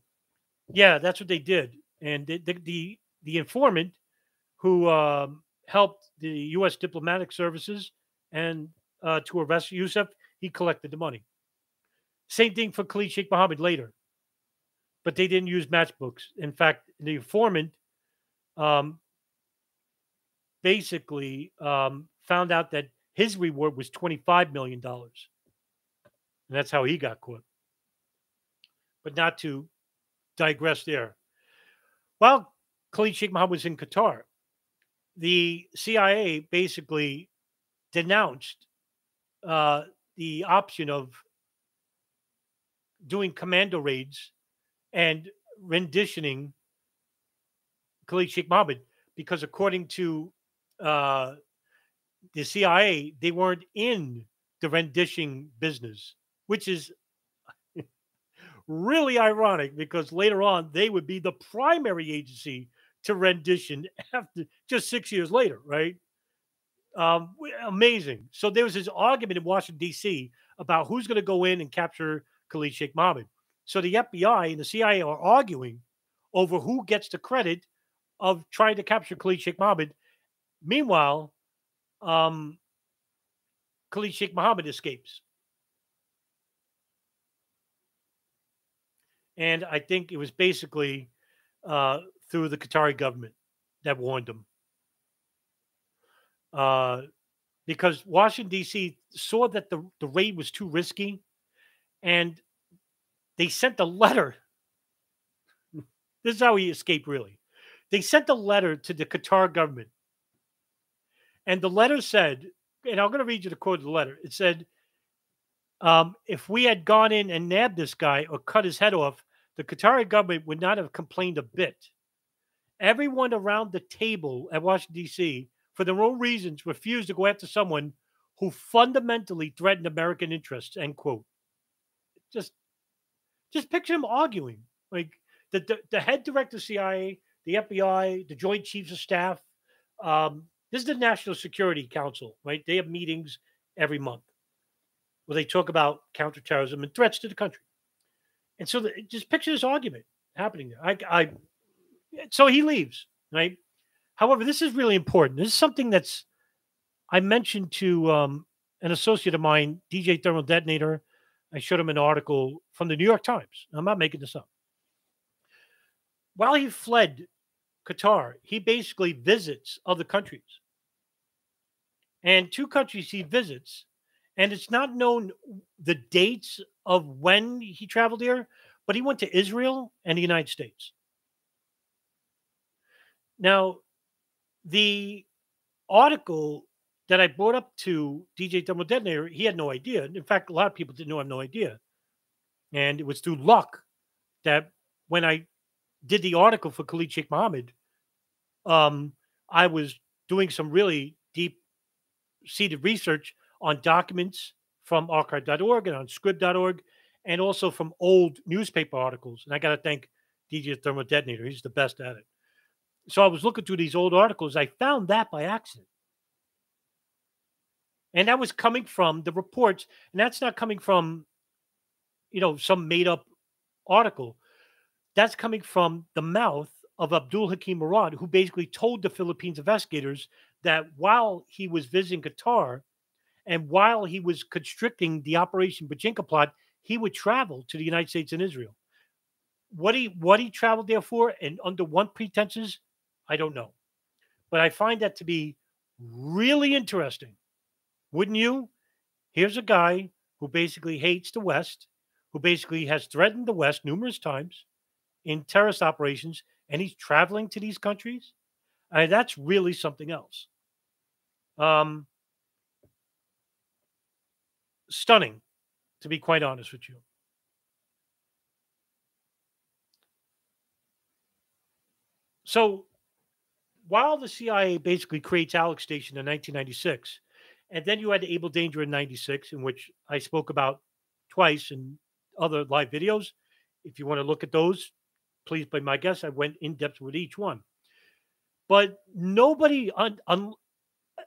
yeah, that's what they did. And the informant who helped the U.S. diplomatic services and to arrest Yusuf, he collected the money. Same thing for Khalid Sheikh Muhammed later, but they didn't use matchbooks. In fact, the informant basically found out that his reward was $25 million. And that's how he got caught. But not to digress there. While Khalid Sheikh Muhammed was in Qatar, the CIA basically denounced the option of doing commando raids and renditioning Khalid Sheikh Muhammed because according to the CIA, they weren't in the rendition business, which is really ironic because later on they would be the primary agency to rendition after just 6 years later, right? Amazing. So there was this argument in Washington, D.C. about who's going to go in and capture Khalid Sheikh Muhammed. So the FBI and the CIA are arguing over who gets the credit of trying to capture Khalid Sheikh Muhammed. Meanwhile, Khalid Sheikh Muhammed escapes. And I think it was basically through the Qatari government that warned him. Because Washington, D.C. saw that the raid was too risky, and they sent a letter. This is how he escaped, really. They sent a letter to the Qatar government. And the letter said, and I'm going to read you the quote of the letter. It said, if we had gone in and nabbed this guy or cut his head off, the Qatari government would not have complained a bit. Everyone around the table at Washington, D.C., for their own reasons, refused to go after someone who fundamentally threatened American interests, end quote. Just picture him arguing. Like the head director of CIA, the FBI, the Joint Chiefs of Staff. This is the National Security Council, right? They have meetings every month where they talk about counterterrorism and threats to the country. And so just picture this argument happening there. So he leaves, right? However, this is really important. This is something that's I mentioned to an associate of mine, DJ Thermal Detonator. I showed him an article from the New York Times. I'm not making this up. While he fled Qatar, he basically visits other countries. and 2 countries he visits, and it's not known the dates of when he traveled there, but he went to Israel and the United States. Now, the article that I brought up to DJ Thermal Detonator, he had no idea. In fact, a lot of people didn't know, I have no idea. And it was through luck that when I did the article for Khalid Sheikh Muhammed, I was doing some really deep seated research on documents from archive.org and on scrib.org, and also from old newspaper articles. And I got to thank DJ Thermal Detonator. He's the best at it. So I was looking through these old articles. I found that by accident. And that was coming from the reports. And that's not coming from, some made up article. That's coming from the mouth of Abdul Hakim Murad, who basically told the Philippines investigators that while he was visiting Qatar and while he was constricting the Operation Bojinka Plot, he would travel to the United States and Israel. What he traveled there for and under what pretenses, I don't know. But I find that to be really interesting. Wouldn't you? Here's a guy who basically hates the West, who basically has threatened the West numerous times in terrorist operations, and he's traveling to these countries. That's really something else. Stunning, to be quite honest with you. So while the CIA basically creates Alex Station in 1996, and then you had Able Danger in 96, in which I spoke about twice in other live videos. If you want to look at those, please be my guest. I went in depth with each one. But nobody,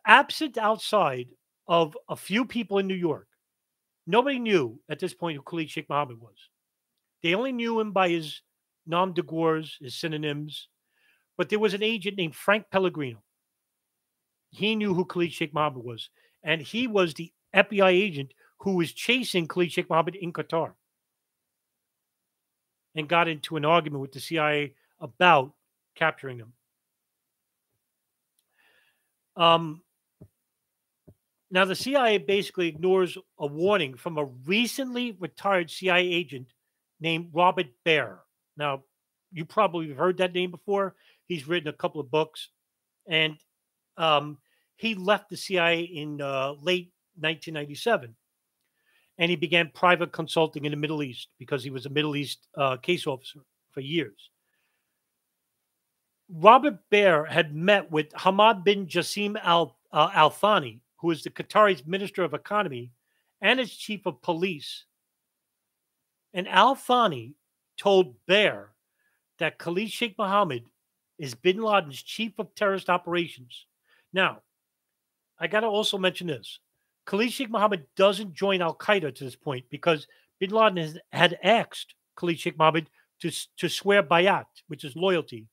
absent outside of a few people in New York, nobody knew at this point who Khalid Sheikh Muhammed was. They only knew him by his nom de guerres, his synonyms. But there was an agent named Frank Pellegrino. He knew who Khalid Sheikh Muhammed was. And he was the FBI agent who was chasing Khalid Sheikh Muhammed in Qatar and got into an argument with the CIA about capturing him. Now, the CIA basically ignores a warning from a recently retired CIA agent named Robert Baer. Now, you probably have heard that name before. He's written a couple of books, and he left the CIA in late 1997, and he began private consulting in the Middle East because he was a Middle East case officer for years. Robert Baer had met with Hamad bin Jassim Al Thani, who is the Qatari's Minister of Economy and his chief of police. And Al Thani told Baer that Khalid Sheikh Muhammed is bin Laden's chief of terrorist operations. Now, I got to also mention this. Khalid Sheikh Muhammed doesn't join Al Qaeda to this point because bin Laden had asked Khalid Sheikh Muhammed to swear bayat, which is loyalty,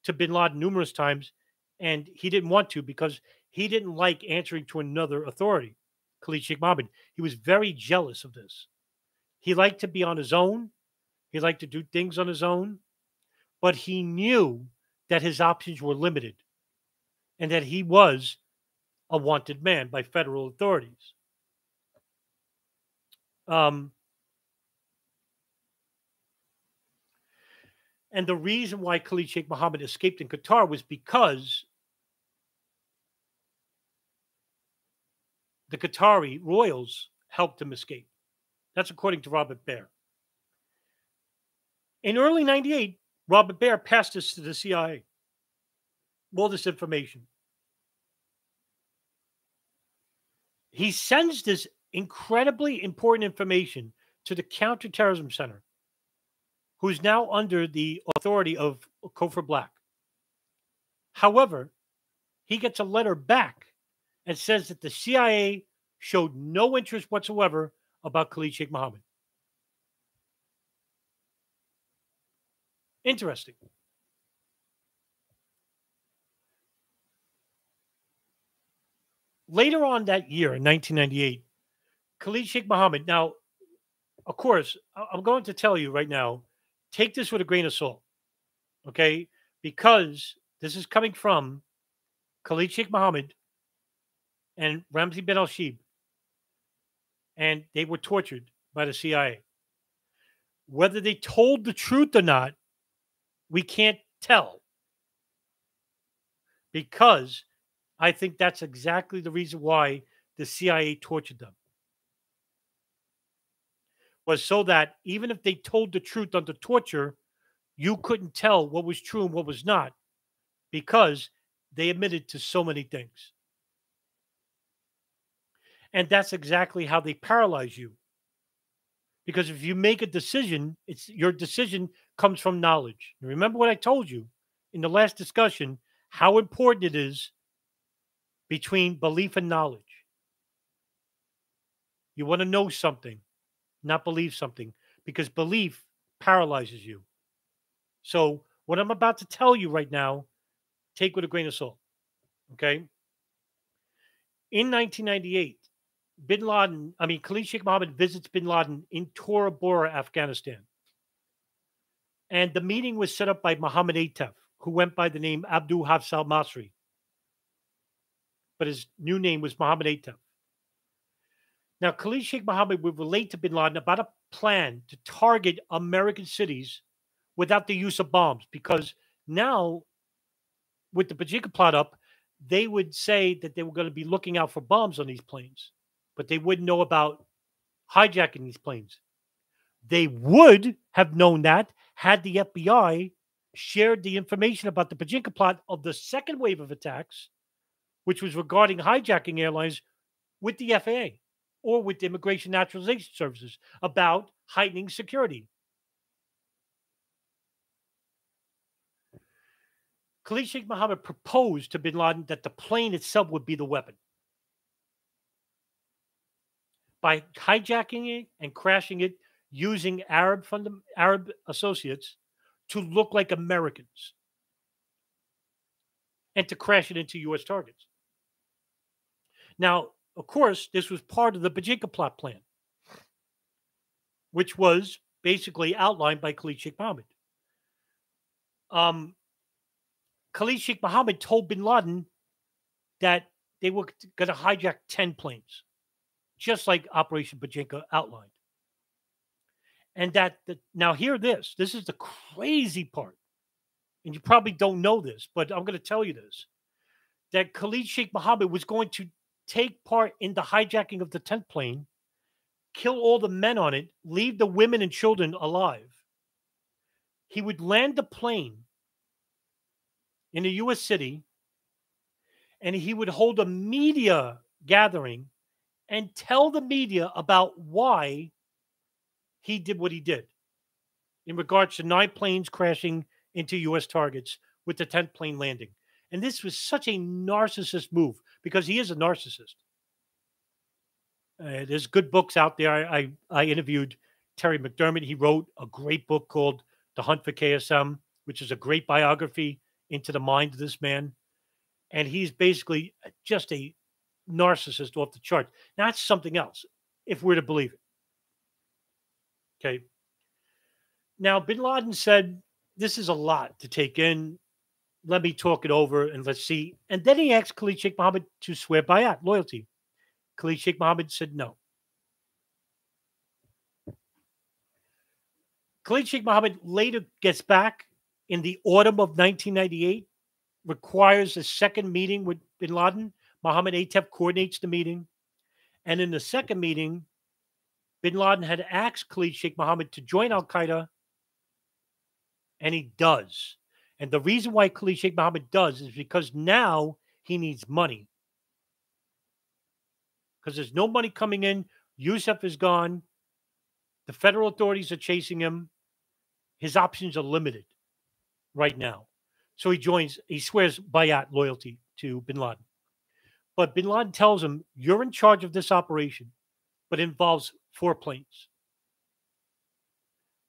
to bin Laden numerous times, and he didn't want to because he didn't like answering to another authority, Khalid Sheikh Muhammed. He was very jealous of this. He liked to be on his own. He liked to do things on his own, but he knew that his options were limited and that he was a wanted man by federal authorities. And the reason why Khalid Sheikh Muhammed escaped in Qatar was because the Qatari royals helped him escape. That's according to Robert Baer. In early 98, Robert Baer passed this to the CIA. All this information. He sends this incredibly important information to the Counterterrorism Center, who's now under the authority of Cofer Black. However, he gets a letter back and says that the CIA showed no interest whatsoever about Khalid Sheikh Muhammed. Interesting. Later on that year, in 1998, Khalid Sheikh Muhammed, now, of course, I'm going to tell you right now, take this with a grain of salt, okay? Because this is coming from Khalid Sheikh Muhammed and Ramzi bin al-Shib, and they were tortured by the CIA. Whether they told the truth or not, we can't tell, because I think that's exactly the reason why the CIA tortured them, was so that even if they told the truth under torture, you couldn't tell what was true and what was not, because they admitted to so many things. And that's exactly how they paralyze you. Because if you make a decision, it's your decision comes from knowledge. Remember what I told you in the last discussion, how important it is between belief and knowledge. You want to know something, not believe something, because belief paralyzes you. So what I'm about to tell you right now, take with a grain of salt. Okay. In 1998, Khalid Sheikh Muhammad visits bin Laden in Tora Bora, Afghanistan. And the meeting was set up by Mohammed Atef, who went by the name Abdul Hafs al-Masri. But his new name was Mohammed Atef. Now, Khalid Sheikh Muhammad would relate to bin Laden about a plan to target American cities without the use of bombs, because now, with the Bojinka Plot up, they would say that they were going to be looking out for bombs on these planes, but they wouldn't know about hijacking these planes. They would have known that had the FBI shared the information about the Bojinka Plot of the second wave of attacks, which was regarding hijacking airlines, with the FAA or with the Immigration Naturalization Services about heightening security. Khalid Sheikh Muhammad proposed to bin Laden that the plane itself would be the weapon. By hijacking it and crashing it using Arab associates to look like Americans and to crash it into U.S. targets. Now, of course, this was part of the Bojinka Plot plan, which was basically outlined by Khalid Sheikh Muhammad. Khalid Sheikh Muhammad told bin Laden that they were going to hijack 10 planes, just like Operation Bojinka outlined. And now hear this. This is the crazy part. And you probably don't know this, but I'm going to tell you this. That Khalid Sheikh Muhammad was going to take part in the hijacking of the 10th plane, kill all the men on it, leave the women and children alive. He would land the plane in a U.S. city, and he would hold a media gathering and tell the media about why he did what he did in regards to 9 planes crashing into U.S. targets with the 10th plane landing. And this was such a narcissist move, because he is a narcissist. There's good books out there. I interviewed Terry McDermott. He wrote a great book called The Hunt for KSM, which is a great biography into the mind of this man. And he's basically just a narcissist off the chart. Now, that's something else, if we're to believe it. Okay. Now, bin Laden said, this is a lot to take in. Let me talk it over and let's see. And then he asked Khalid Sheikh Muhammad to swear bayat, loyalty. Khalid Sheikh Muhammad said no. Khalid Sheikh Muhammad later gets back in the autumn of 1998, requires a second meeting with bin Laden. Mohammed Atef coordinates the meeting. And in the second meeting, bin Laden had asked Khalid Sheikh Muhammad to join al-Qaeda, and he does. And the reason why Khalid Sheikh Muhammad does is because now he needs money. Because there's no money coming in. Yusuf is gone. The federal authorities are chasing him. His options are limited right now. So he swears bayat, loyalty to bin Laden. But bin Laden tells him, you're in charge of this operation, but it involves 4 planes.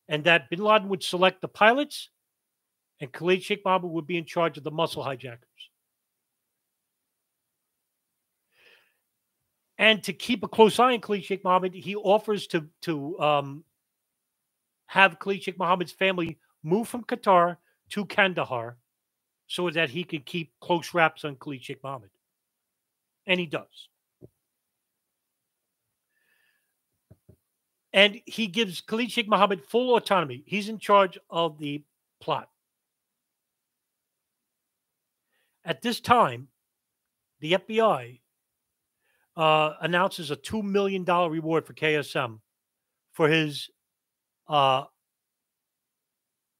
And that bin Laden would select the pilots, and Khalid Sheikh Muhammad would be in charge of the muscle hijackers. And to keep a close eye on Khalid Sheikh Muhammad, he offers to have Khalid Sheikh Muhammad's family move from Qatar to Kandahar so that he could keep close wraps on Khalid Sheikh Muhammad. And he does. And he gives Khalid Sheikh Muhammed full autonomy. He's in charge of the plot. At this time, the FBI announces a $2 million reward for KSM for his uh,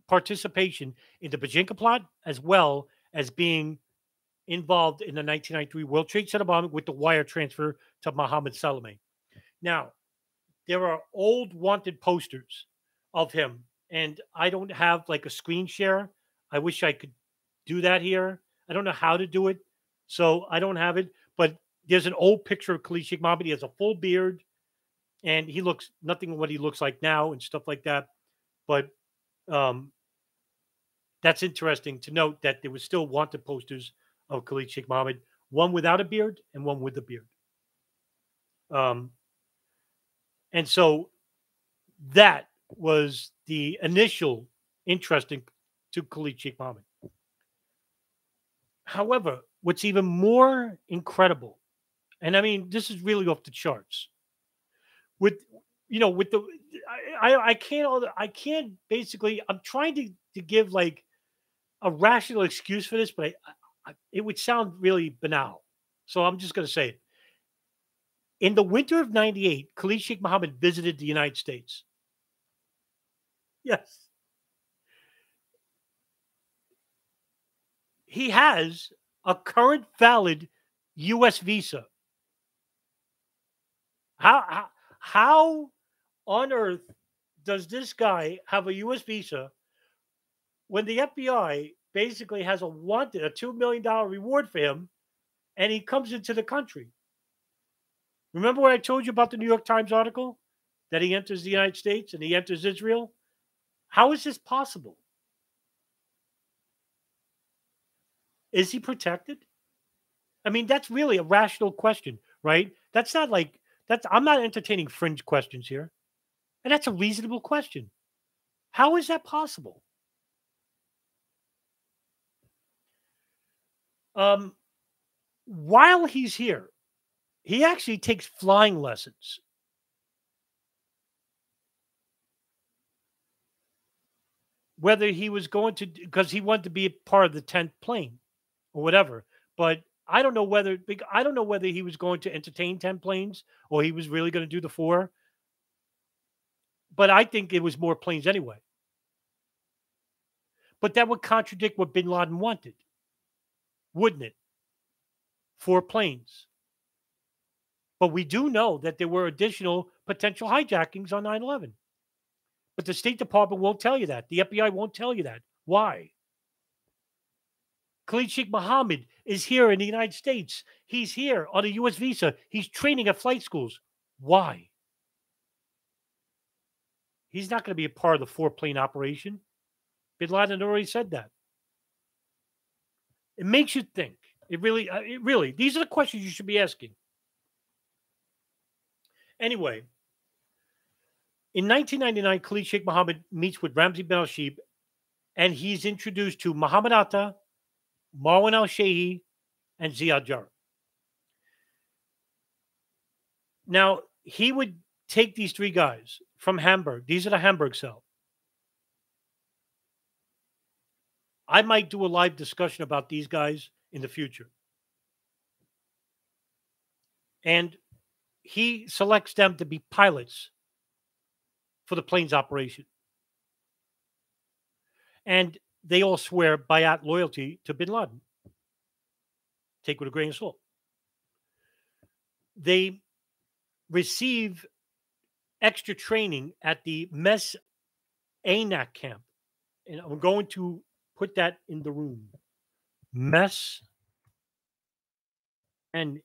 participation in the Bojinka Plot, as well as being involved in the 1993 World Trade Center bombing with the wire transfer to Mohammed Salame. Now, there are old wanted posters of him, and I don't have like a screen share. I wish I could do that here. I don't know how to do it, so I don't have it. But there's an old picture of Khalid Sheikh Muhammad. He has a full beard, and he looks nothing what he looks like now and stuff like that. But um, that's interesting to note that there was still wanted posters of Khalid Sheikh Muhammad, one without a beard and one with a beard. And so that was the initial interesting to Khalid Sheikh Muhammad. However, what's even more incredible, and I mean, this is really off the charts, with with the I can't basically, I'm trying to give like a rational excuse for this, but it would sound really banal. So I'm just going to say it. In the winter of 98, Khalid Sheikh Muhammad visited the United States. Yes. He has a current valid U.S. visa. How on earth does this guy have a U.S. visa when the FBI basically has a $2 million reward for him, and he comes into the country? Remember what I told you about the New York Times article that he enters the United States and he enters Israel? How is this possible? Is he protected? I mean, that's really a rational question, right? That's not like I'm not entertaining fringe questions here. And that's a reasonable question. How is that possible? While he's here, he actually takes flying lessons. Whether he was going to, because he wanted to be a part of the 10th plane or whatever. But I don't know whether he was going to entertain 10 planes or he was really going to do the 4. But I think it was more planes anyway. But that would contradict what bin Laden wanted, wouldn't it? 4 planes. But we do know that there were additional potential hijackings on 9/11. But the State Department won't tell you that. The FBI won't tell you that. Why? Khalid Sheikh Muhammad is here in the United States. He's here on a U.S. visa. He's training at flight schools. Why? He's not going to be a part of the 4-plane operation. Bin Laden already said that. It makes you think. It really, these are the questions you should be asking. Anyway, in 1999, Khalid Sheikh Muhammad meets with Ramzi bin al-Shibh, and he's introduced to Muhammad Atta, Marwan al-Shehi, and Ziad Jarrah. Now, he would take these 3 guys from Hamburg. These are the Hamburg cell. I might do a live discussion about these guys in the future. And he selects them to be pilots for the plane's operation. And they all swear bayat loyalty to bin Laden. Take with a grain of salt. They receive extra training at the Mes Anak camp. And I'm going to put that in the room. Mes Anak.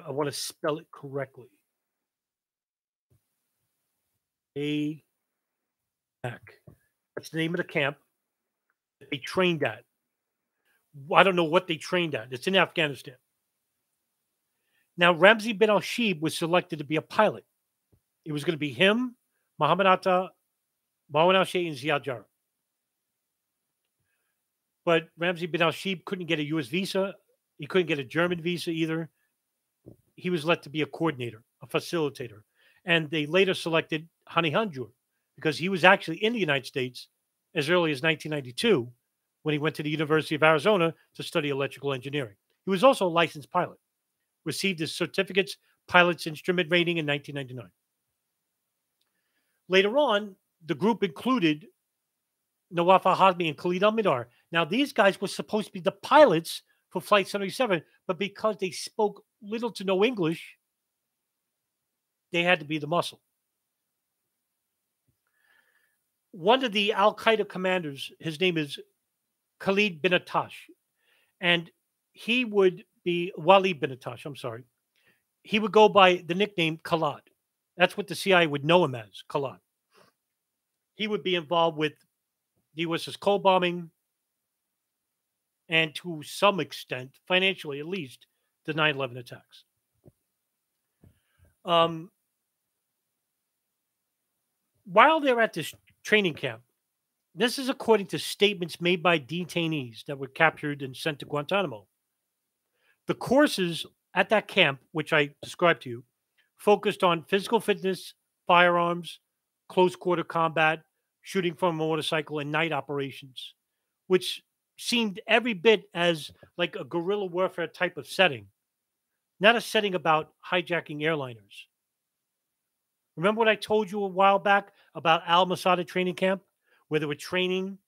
I want to spell it correctly. Anak. That's the name of the camp that they trained at. I don't know what they trained at. It's in Afghanistan. Now, Ramzi bin al-Shibh was selected to be a pilot. It was going to be him, Muhammad Atta, Marwan al-Shehi, and Ziad Jarrah. But Ramzi bin al-Shibh couldn't get a U.S. visa. He couldn't get a German visa either. He was let to be a coordinator, a facilitator. And they later selected Hani Hanjour because he was actually in the United States as early as 1992 when he went to the University of Arizona to study electrical engineering. He was also a licensed pilot, received his certificate's pilot's instrument rating in 1999. Later on, the group included Nawaf al-Hazmi and Khalid al-Midar. Now, these guys were supposed to be the pilots for Flight 77, but because they spoke little to no English, they had to be the muscle. One of the Al-Qaeda commanders, his name is Khalid bin Atash, and he would be Walid bin Atash, I'm sorry. He would go by the nickname Khalad. That's what the CIA would know him as, Khalad. He would be involved with the USS Cole bombing, and to some extent, financially at least, the 9/11 attacks. While they're at this training camp, this is according to statements made by detainees that were captured and sent to Guantanamo. The courses at that camp, which I described to you, focused on physical fitness, firearms, close quarter combat, shooting from a motorcycle, and night operations, which seemed every bit as like a guerrilla warfare type of setting, not a setting about hijacking airliners. Remember what I told you a while back about Al Masada training camp, where they were training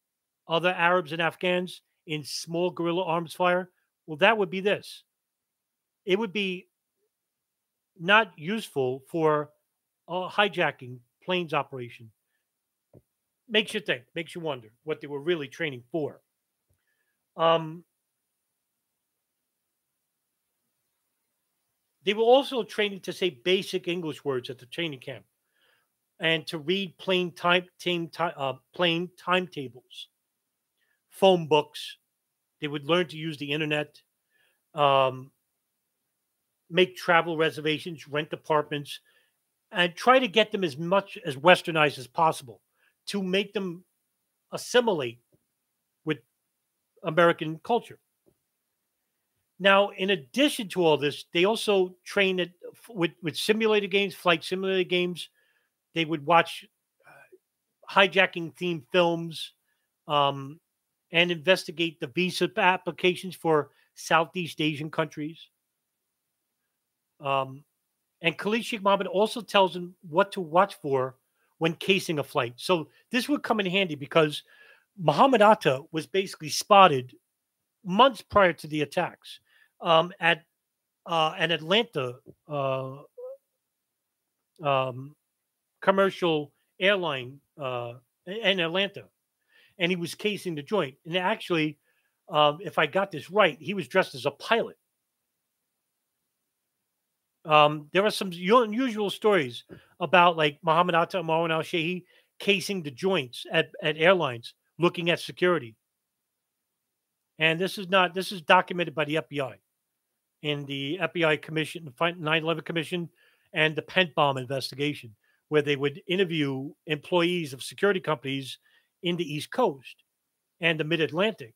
other Arabs and Afghans in small guerrilla arms fire? Well, that would be this. It would be not useful for a hijacking planes operation. Makes you think, makes you wonder what they were really training for. They were also training to say basic English words at the training camp and to read plane timetables, phone books. They would learn to use the internet, make travel reservations, rent apartments, and try to get them as much as westernized as possible to make them assimilate with American culture. Now, in addition to all this, they also train it with simulated games, flight simulated games. They would watch hijacking themed films and investigate the visa applications for Southeast Asian countries. And Khalid Sheikh Muhammed also tells them what to watch for when casing a flight. So this would come in handy because Muhammad Atta was basically spotted months prior to the attacks at an Atlanta commercial airline in Atlanta, and he was casing the joint. And actually, if I got this right, he was dressed as a pilot. There are some unusual stories about like Muhammad Atta and Marwan al-Shehi casing the joints at airlines, looking at security. And this is documented by the FBI in the FBI commission, the 9/11 commission, and the Pent Bomb investigation, where they would interview employees of security companies in the East Coast and the Mid Atlantic,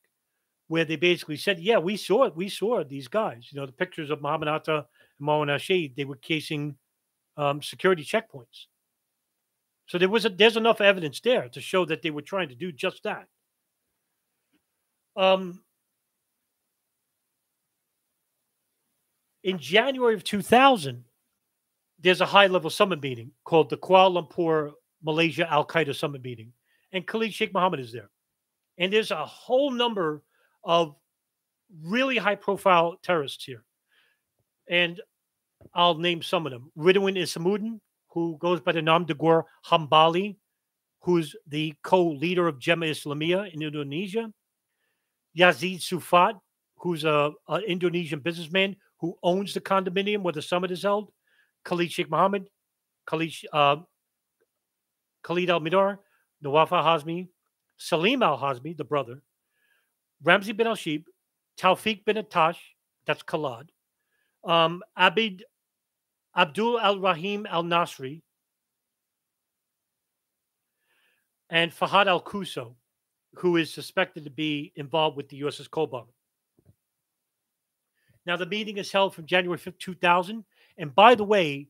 where they basically said, "Yeah, we saw these guys. You know, the pictures of Muhammad Atta and Marwan al-Shehi, they were casing security checkpoints." So there's enough evidence there to show that they were trying to do just that. In January of 2000, there's a high-level summit meeting called the Kuala Lumpur Malaysia Al Qaeda Summit Meeting, and Khalid Sheikh Muhammed is there. And there's a whole number of really high-profile terrorists here, and I'll name some of them: Ridwan Isamuddin, who goes by the Nam Degur Hambali, who's the co-leader of Jemaah Islamiyah in Indonesia; Yazid Sufat, who's an Indonesian businessman who owns the condominium where the summit is held; Khalid Sheikh Muhammed, Khalid al-Midar, Nawaf al-Hazmi, Salim al-Hazmi, the brother, Ramzi bin al-Shib, Tawfiq bin Atash, that's Khalad, Abdul al-Rahim al-Nasri, and Fahad al-Kuso, who is suspected to be involved with the USS Cole bombing. Now, the meeting is held from January 5th, 2000. And by the way,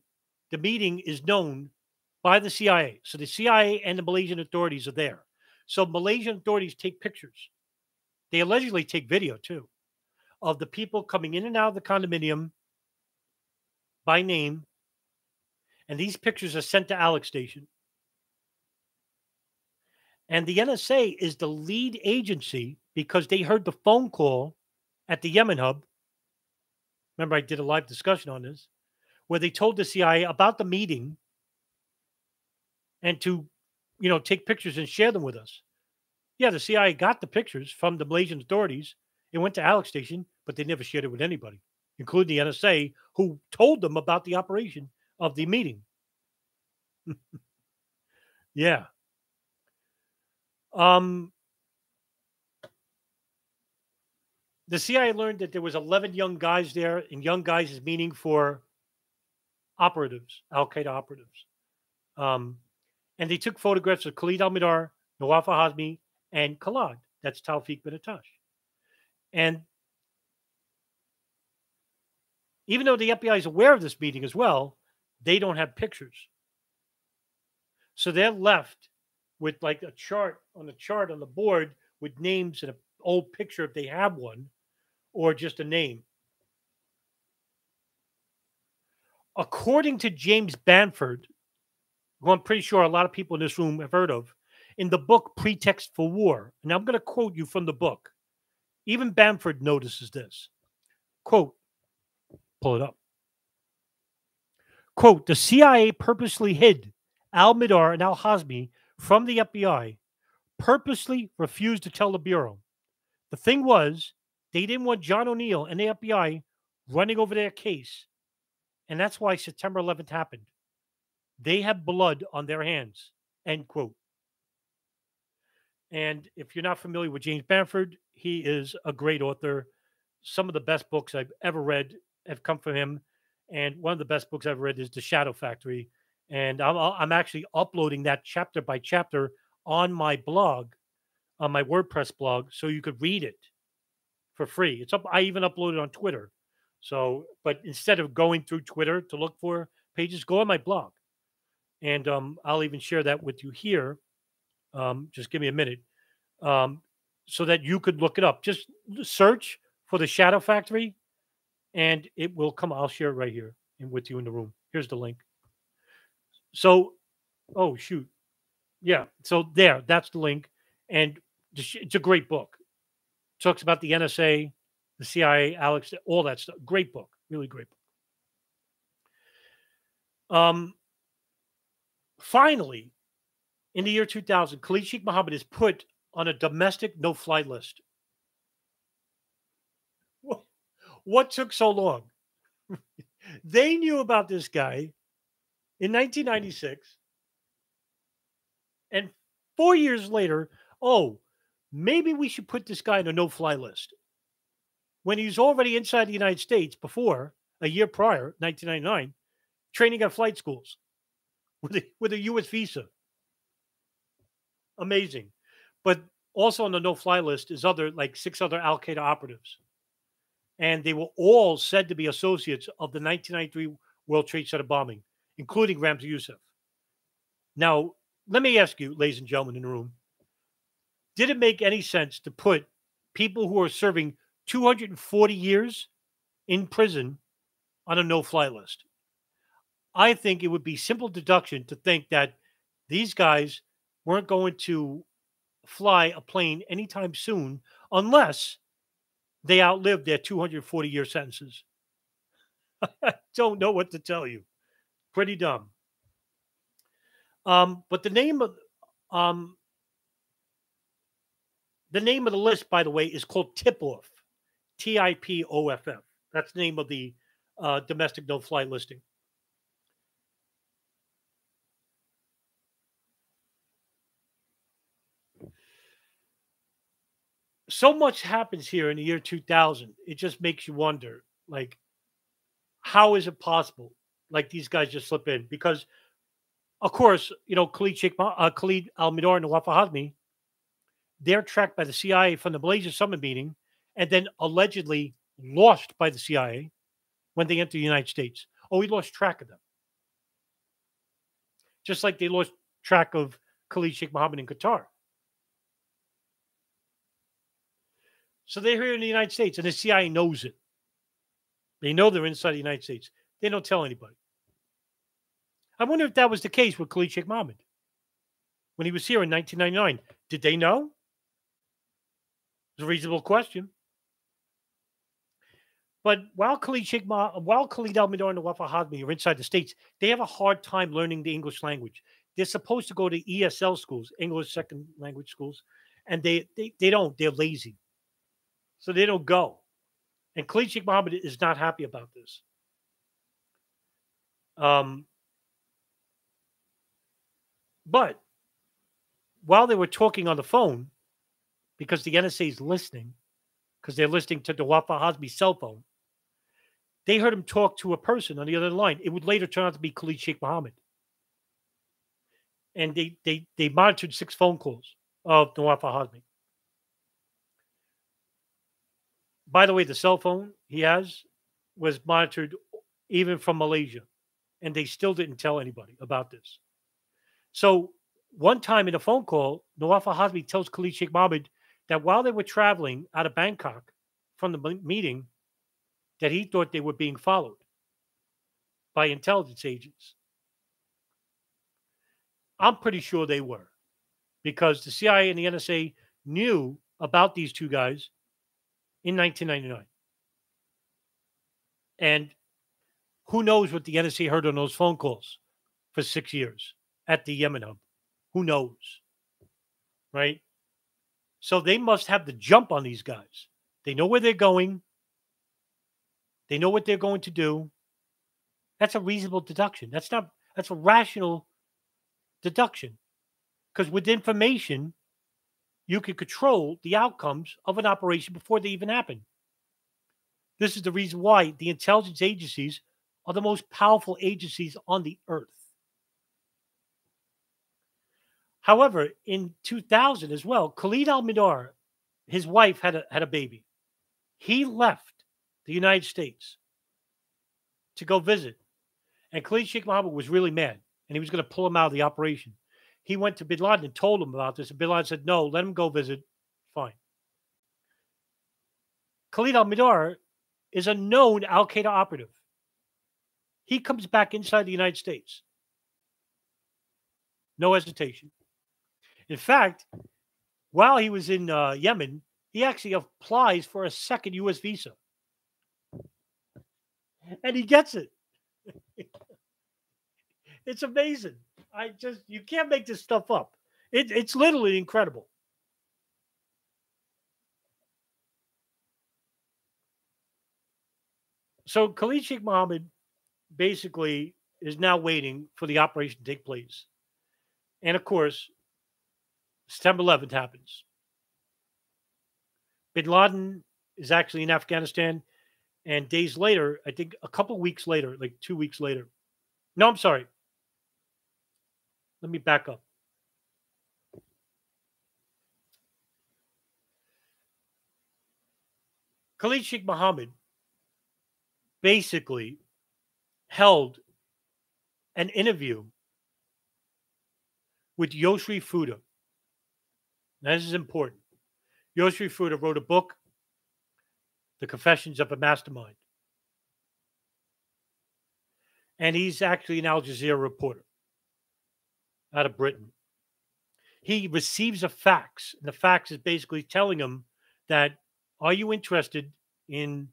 the meeting is known by the CIA. So the CIA and the Malaysian authorities are there. So Malaysian authorities take pictures. They allegedly take video too of the people coming in and out of the condominium by name. And these pictures are sent to Alex Station. And the NSA is the lead agency because they heard the phone call at the Yemen hub. Remember, I did a live discussion on this, where they told the CIA about the meeting and to, take pictures and share them with us. Yeah, the CIA got the pictures from the Malaysian authorities. It went to Alex Station, but they never shared it with anybody, including the NSA, who told them about the operation of the meeting. Yeah. The CIA learned that there was 11 young guys there, and young guys is meaning for operatives, Al-Qaeda operatives. And they took photographs of Khalid al-Mihdhar, Nawaf al-Hazmi, and Khalid. That's Tawfiq bin Attash. And even though the FBI is aware of this meeting as well, they don't have pictures. So they're left with like a chart on the board with names and an old picture if they have one, or just a name. According to James Bamford, who I'm pretty sure a lot of people in this room have heard of, in the book Pretext for War, and I'm going to quote you from the book. Even Bamford notices this. Quote, pull it up. Quote, the CIA purposely hid al-Mihdhar and al-Hazmi from the FBI, purposely refused to tell the Bureau. The thing was, they didn't want John O'Neill and the FBI running over their case. And that's why September 11th happened. They have blood on their hands, end quote. And if you're not familiar with James Bamford, he is a great author. Some of the best books I've ever read have come from him. And one of the best books I've read is The Shadow Factory. And I'm actually uploading that chapter by chapter on my blog, on my WordPress blog, so you could read it for free. It's up. I even uploaded on Twitter. So, but instead of going through Twitter to look for pages, go on my blog. And I'll even share that with you here. Just give me a minute, so that you could look it up. Just search for The Shadow Factory, and it will come. I'll share it right here and with you in the room. Here's the link. So, oh shoot, yeah. So that's the link, and it's a great book. It talks about the NSA, the CIA, Alex, all that stuff. Great book, really great book. Finally, in the year 2000, Khalid Sheikh Muhammed is put on a domestic no-fly list. What took so long? They knew about this guy in 1996, and 4 years later, maybe we should put this guy on a no-fly list. When he was already inside the United States before, a year prior, 1999, training at flight schools with a U.S. visa. Amazing. But also on the no-fly list is like 6 other Al-Qaeda operatives. And they were all said to be associates of the 1993 World Trade Center bombing, including Ramzi Youssef. Now, let me ask you, ladies and gentlemen in the room, did it make any sense to put people who are serving 240 years in prison on a no-fly list? I think it would be simple deduction to think that these guys weren't going to fly a plane anytime soon unless they outlived their 240-year sentences. I don't know what to tell you. Pretty dumb. But the name of the list, by the way, is called Tipoff. Tipoff. That's the name of the domestic no-fly listing. So much happens here in the year 2000. It just makes you wonder, like, how is it possible? Like, these guys just slip in? Because, of course, Khalid al-Mihdhar and Nawaf al-Hazmi, they're tracked by the CIA from the Malaysia summit meeting and then allegedly lost by the CIA when they entered the United States. We lost track of them. just like they lost track of Khalid Sheikh Muhammed in Qatar. So they're here in the United States, and the CIA knows it. They know they're inside the United States. They don't tell anybody. I wonder if that was the case with Khalid Sheikh Muhammed when he was here in 1999. Did they know? It's a reasonable question. But while Khalid Al-Mihdhar and Nawaf al-Hazmi are inside the States, they have a hard time learning the English language. They're supposed to go to ESL schools, English Second Language schools, and they don't. They're lazy. So they don't go. And Khalid Sheikh Muhammed is not happy about this. But while they were talking on the phone, because the NSA is listening, because they're listening to Nawaf al-Hazmi's cell phone, they heard him talk to a person on the other line. It would later turn out to be Khalid Sheikh Muhammed. And they monitored 6 phone calls of Nawaf al-Hazmi. By the way, the cell phone he has was monitored even from Malaysia, and they still didn't tell anybody about this. So one time in a phone call, Nawaf al-Hazmi tells Khalid Sheikh Muhammed that while they were traveling out of Bangkok from the meeting, that he thought they were being followed by intelligence agents. I'm pretty sure they were, because the CIA and the NSA knew about these two guys in 1999. And who knows what the NSA heard on those phone calls for 6 years at the Yemen hub? Who knows? Right? So they must have the jump on these guys. They know where they're going. They know what they're going to do. That's a reasonable deduction. That's a rational deduction. Because with information, you can control the outcomes of an operation before they even happen. This is the reason why the intelligence agencies are the most powerful agencies on the earth. However, in 2000 as well, Khalid Al-Mihdhar, his wife had a baby. He left the United States to go visit. And Khalid Sheikh Muhammed was really mad, and he was going to pull him out of the operation. He went to bin Laden and told him about this, and bin Laden said, no, let him go visit. Fine. Khalid Al-Mihdhar is a known Al-Qaeda operative. He comes back inside the United States. No hesitation. In fact, while he was in Yemen, he actually applies for a second U.S. visa. And he gets it. It's amazing. You can't make this stuff up. It's literally incredible. So Khalid Sheikh Muhammed basically is now waiting for the operation to take place. And of course, September 11th happens. Bin Laden is actually in Afghanistan. And days later, I think a couple of weeks later, like 2 weeks later. No, I'm sorry. Let me back up. Khalid Sheikh Muhammed basically held an interview with Yoshri Fuda. Now, this is important. Yoshri Fuda wrote a book, The Confessions of a Mastermind. And he's actually an Al Jazeera reporter out of Britain. He receives a fax, and the fax is basically telling him that, are you interested in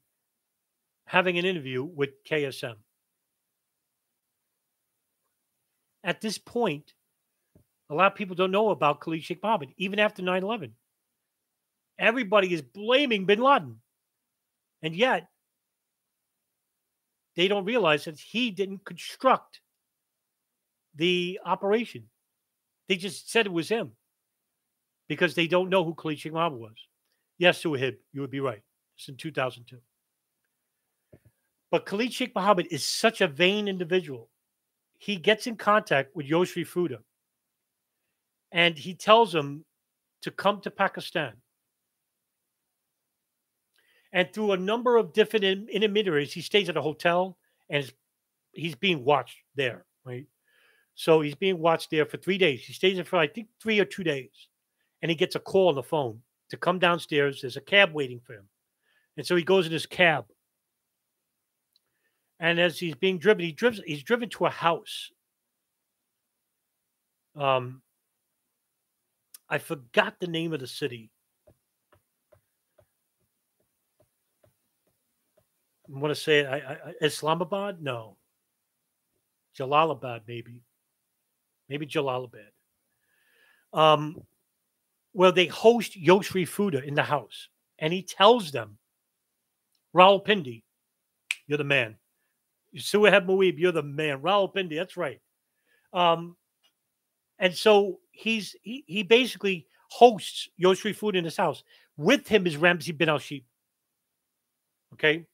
having an interview with KSM? At this point, a lot of people don't know about Khalid Sheikh Muhammed, even after 9/11. Everybody is blaming bin Laden. And yet, they don't realize that he didn't construct the operation. They just said it was him because they don't know who Khalid Sheikh Muhammed was. Yes, Suhaib, you would be right. It's in 2002. But Khalid Sheikh Muhammed is such a vain individual. He gets in contact with Yoshri Fuda, and he tells him to come to Pakistan. And through a number of different intermediaries, he stays at a hotel, and he's being watched there, right? So he's being watched there for 3 days. He stays there for, I think, 3 or 2 days. And he gets a call on the phone to come downstairs. There's a cab waiting for him. And so he goes in his cab. And as he's being driven, he's driven to a house. I forgot the name of the city. I want to say Islamabad? No. Jalalabad, maybe. Maybe Jalalabad. Where they host Yoshri Fuda in the house. And he tells them, Rawalpindi, you're the man. Suheb Muib, you're the man. Rawalpindi, that's right. And so he basically hosts Yoshri Fuda in his house. With him is Ramzi bin al-Sheikh. Okay?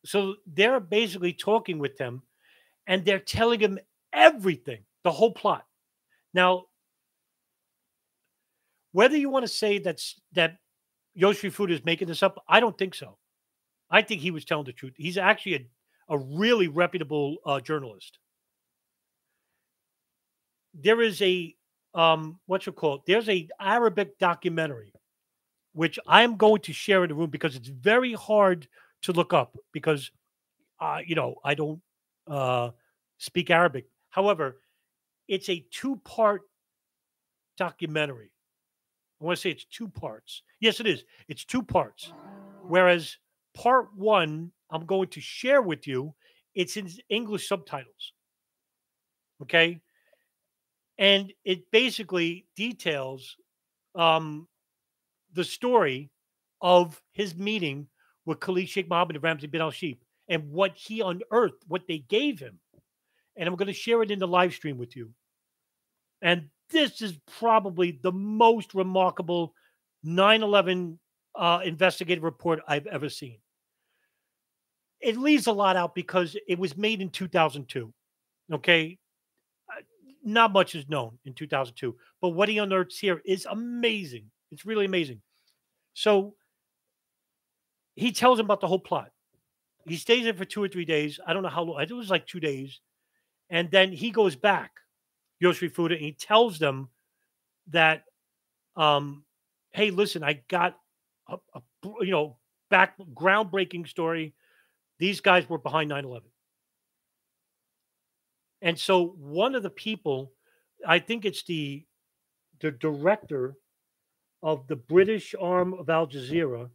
So they're basically talking with him, and they're telling him everything, the whole plot. Now, whether you want to say that Yoshri Fuda is making this up, I don't think so. I think he was telling the truth. He's actually a really reputable journalist. There is a there's a Arabic documentary, which I'm going to share in the room because it's very hard to look up because I don't speak Arabic. However, it's a 2-part documentary. I want to say it's 2 parts. Yes, it is. It's 2 parts. Whereas part 1, I'm going to share with you, it's in English subtitles. Okay? And it basically details the story of his meeting with Khalid Sheikh Muhammed and Ramzi bin al-Sheikh and what he unearthed, what they gave him. And I'm going to share it in the live stream with you. And this is probably the most remarkable 9/11 investigative report I've ever seen. It leaves a lot out because it was made in 2002. Okay? Not much is known in 2002, but what he unearths here is amazing. It's really amazing. So he tells him about the whole plot. He stays there for 2 or 3 days. I don't know how long. I think it was like 2 days. And then he goes back, Yoshri Fuda, and he tells them that, hey, listen, I got a groundbreaking story. These guys were behind 9/11. And so one of the people, I think it's the director of the British arm of Al Jazeera,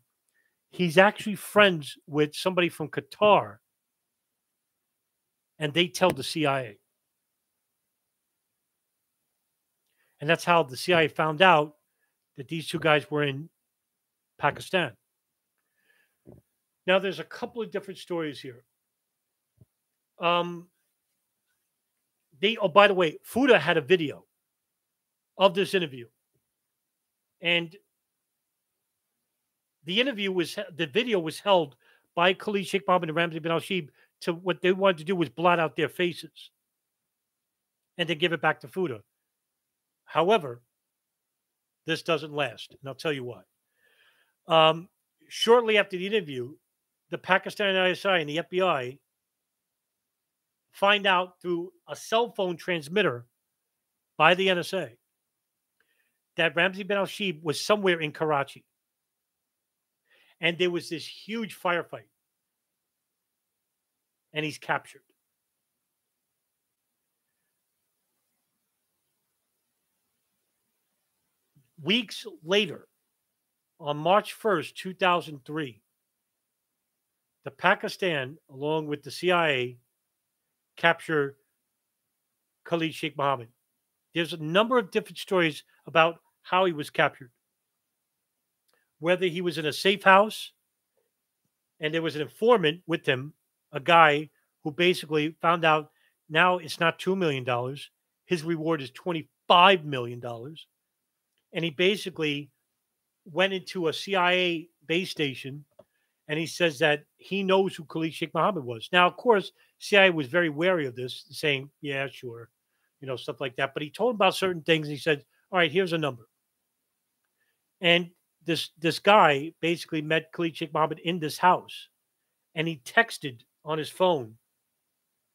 he's actually friends with somebody from Qatar, and they tell the CIA. And that's how the CIA found out that these 2 guys were in Pakistan. Now, there's a couple of different stories here. By the way, Fuda had a video of this interview. And the video was held by Khalid Sheikh Muhammed and Ramzi bin al-Sheikh to what they wanted to do was blot out their faces and then give it back to Fuda. However, this doesn't last, and I'll tell you why. Shortly after the interview, the Pakistani ISI and the FBI find out through a cell phone transmitter by the NSA that Ramzi bin al-Sheikh was somewhere in Karachi. And there was this huge firefight. And he's captured. Weeks later, on March 1st, 2003, the Pakistan, along with the CIA, capture Khalid Sheikh Muhammed. There's a number of different stories about how he was captured. Whether he was in a safe house and there was an informant with him, a guy who basically found out now it's not $2 million. His reward is $25 million. And he basically went into a CIA base station and he says that he knows who Khalid Sheikh Muhammed was. Now, of course, CIA was very wary of this, saying, yeah, sure, stuff like that. But he told him about certain things. And he said, all right, here's a number. And this guy basically met Khalid Sheikh Muhammed in this house. And he texted on his phone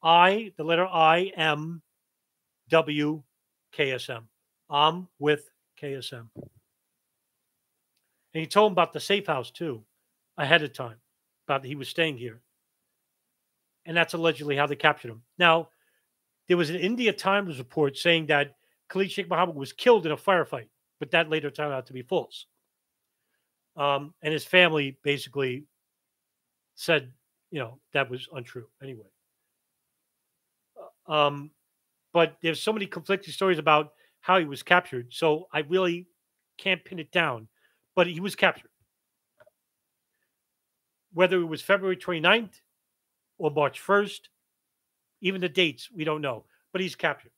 the letter I, M, W, KSM. I'm with KSM. And he told him about the safe house too, ahead of time, about he was staying here. And that's allegedly how they captured him. Now, there was an India Times report saying that Khalid Sheikh Muhammed was killed in a firefight, but that later turned out to be false. And his family basically said, that was untrue anyway. But there's so many conflicting stories about how he was captured, so I really can't pin it down. But he was captured. Whether it was February 29th or March 1st, even the dates, we don't know. But he's captured.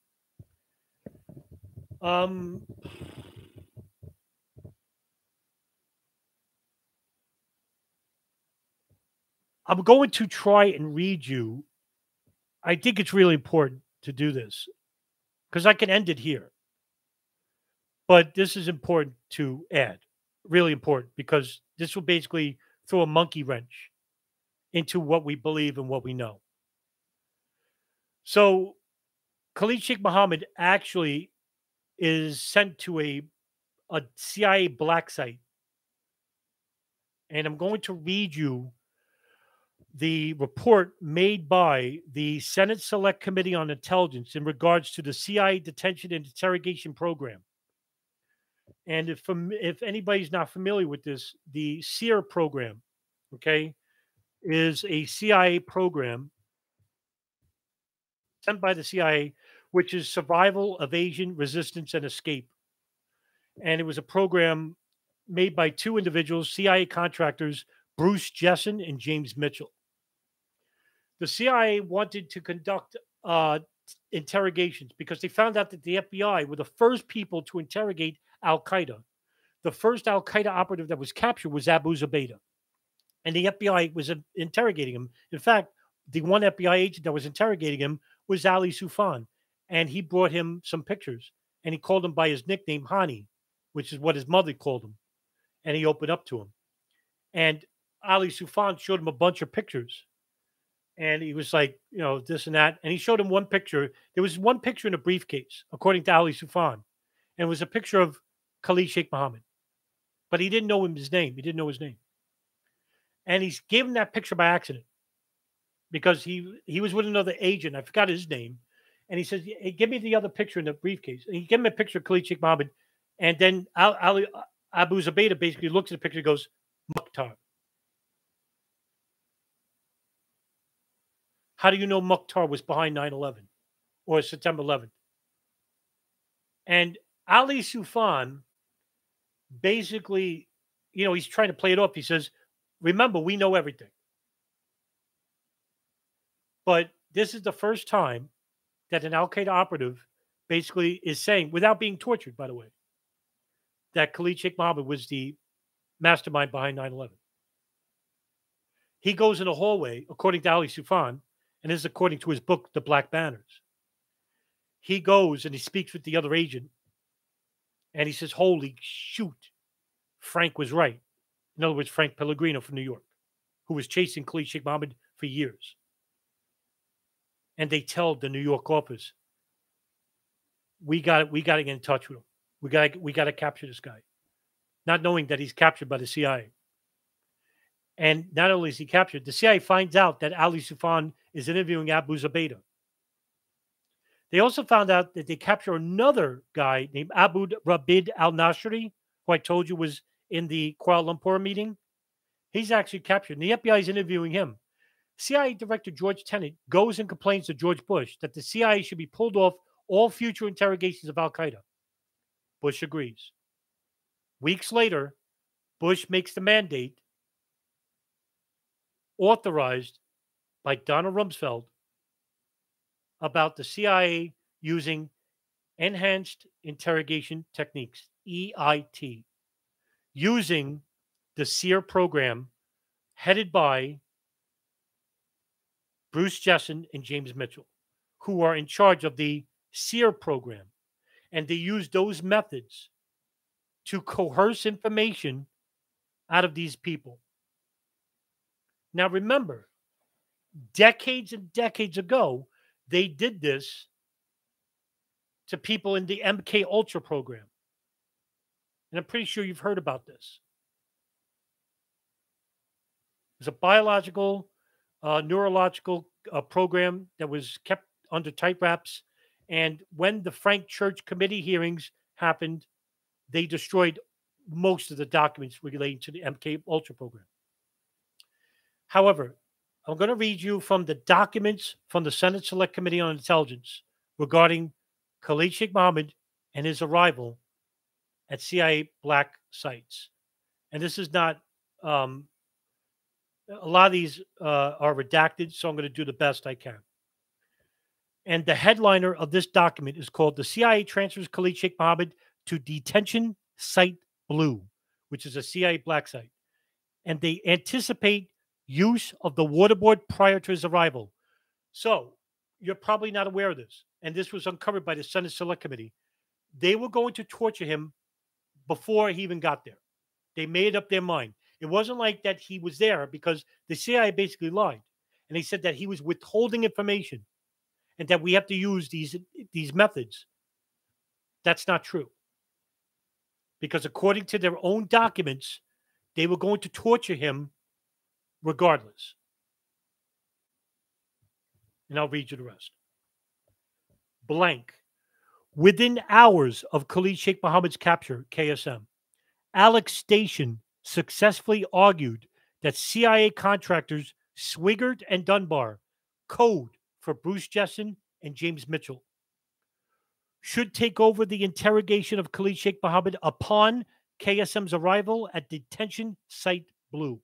I'm going to try and read you. I think it's really important to do this because I can end it here. But this is important to add. Really important because this will basically throw a monkey wrench into what we believe and what we know. So Khalid Sheikh Muhammed actually is sent to a CIA black site. And I'm going to read you the report made by the Senate Select Committee on Intelligence in regards to the CIA detention and interrogation program. And if anybody's not familiar with this, the SEER program, okay, is a CIA program sent by the CIA, which is survival, evasion, resistance, and escape. And it was a program made by two individuals, CIA contractors, Bruce Jessen and James Mitchell. The CIA wanted to conduct interrogations because they found out that the FBI were the first people to interrogate Al Qaeda. The first Al Qaeda operative that was captured was Abu Zubaydah, and the FBI was interrogating him. In fact, the one FBI agent that was interrogating him was Ali Soufan, and he brought him some pictures, and he called him by his nickname Hani, which is what his mother called him, and he opened up to him. And Ali Soufan showed him a bunch of pictures, and he was like, this and that, and he showed him one picture. There was one picture in a briefcase, according to Ali Soufan, and it was a picture of Khalid Sheikh Muhammed, but he didn't know his name. He didn't know his name. And he gave him that picture by accident because he was with another agent. I forgot his name. And he says, hey, give me the other picture in the briefcase. And he gave him a picture of Khalid Sheikh Muhammed. And then Abu Zubaydah basically looks at the picture and goes, Mukhtar. How do you know Mukhtar was behind 9/11 or September 11th? And Ali Soufan basically, he's trying to play it off. He says, remember, we know everything. But this is the first time that an Al Qaeda operative basically is saying, without being tortured, by the way, that Khalid Sheikh Muhammed was the mastermind behind 9/11. He goes in a hallway, according to Ali Soufan, and this is according to his book, The Black Banners. He goes and he speaks with the other agent, and he says, holy shoot, Frank was right. In other words, Frank Pellegrino from New York, who was chasing Khalid Sheikh Muhammed for years. And they tell the New York office, we got to get in touch with him. We got to capture this guy, not knowing that he's captured by the CIA. And not only is he captured, the CIA finds out that Ali Soufan is interviewing Abu Zubaydah. They also found out that they capture another guy named Abu Rabid al-Nashri, who I told you was in the Kuala Lumpur meeting. He's actually captured, and the FBI is interviewing him. CIA Director George Tenet goes and complains to George Bush that the CIA should be pulled off all future interrogations of Al Qaeda. Bush agrees. Weeks later, Bush makes the mandate authorized by Donald Rumsfeld about the CIA using enhanced interrogation techniques, EIT, using the SEER program headed by Bruce Jessen and James Mitchell, who are in charge of the SEER program. And they use those methods to coerce information out of these people. Now, remember, decades and decades ago, they did this to people in the MK Ultra program. And I'm pretty sure you've heard about this. It's a biological, neurological program that was kept under tight wraps. And when the Frank Church committee hearings happened, they destroyed most of the documents relating to the MK Ultra program. However, I'm going to read you from the documents from the Senate Select Committee on Intelligence regarding Khalid Sheikh Muhammed and his arrival at CIA black sites. And this is not, a lot of these are redacted, so I'm going to do the best I can. And the headliner of this document is called "The CIA Transfers Khalid Sheikh Muhammed to Detention Site Blue," which is a CIA black site. And they anticipate use of the waterboard prior to his arrival. So you're probably not aware of this. And this was uncovered by the Senate Select Committee. They were going to torture him before he even got there. They made up their mind. It wasn't like that he was there, because the CIA basically lied. And they said that he was withholding information and that we have to use these methods. That's not true. Because according to their own documents, they were going to torture him regardless. And I'll read you the rest. Blank. Within hours of Khalid Sheikh Muhammad's capture, KSM, Alex Station successfully argued that CIA contractors Swigert and Dunbar, code for Bruce Jessen and James Mitchell, should take over the interrogation of Khalid Sheikh Muhammad upon KSM's arrival at Detention Site Blue.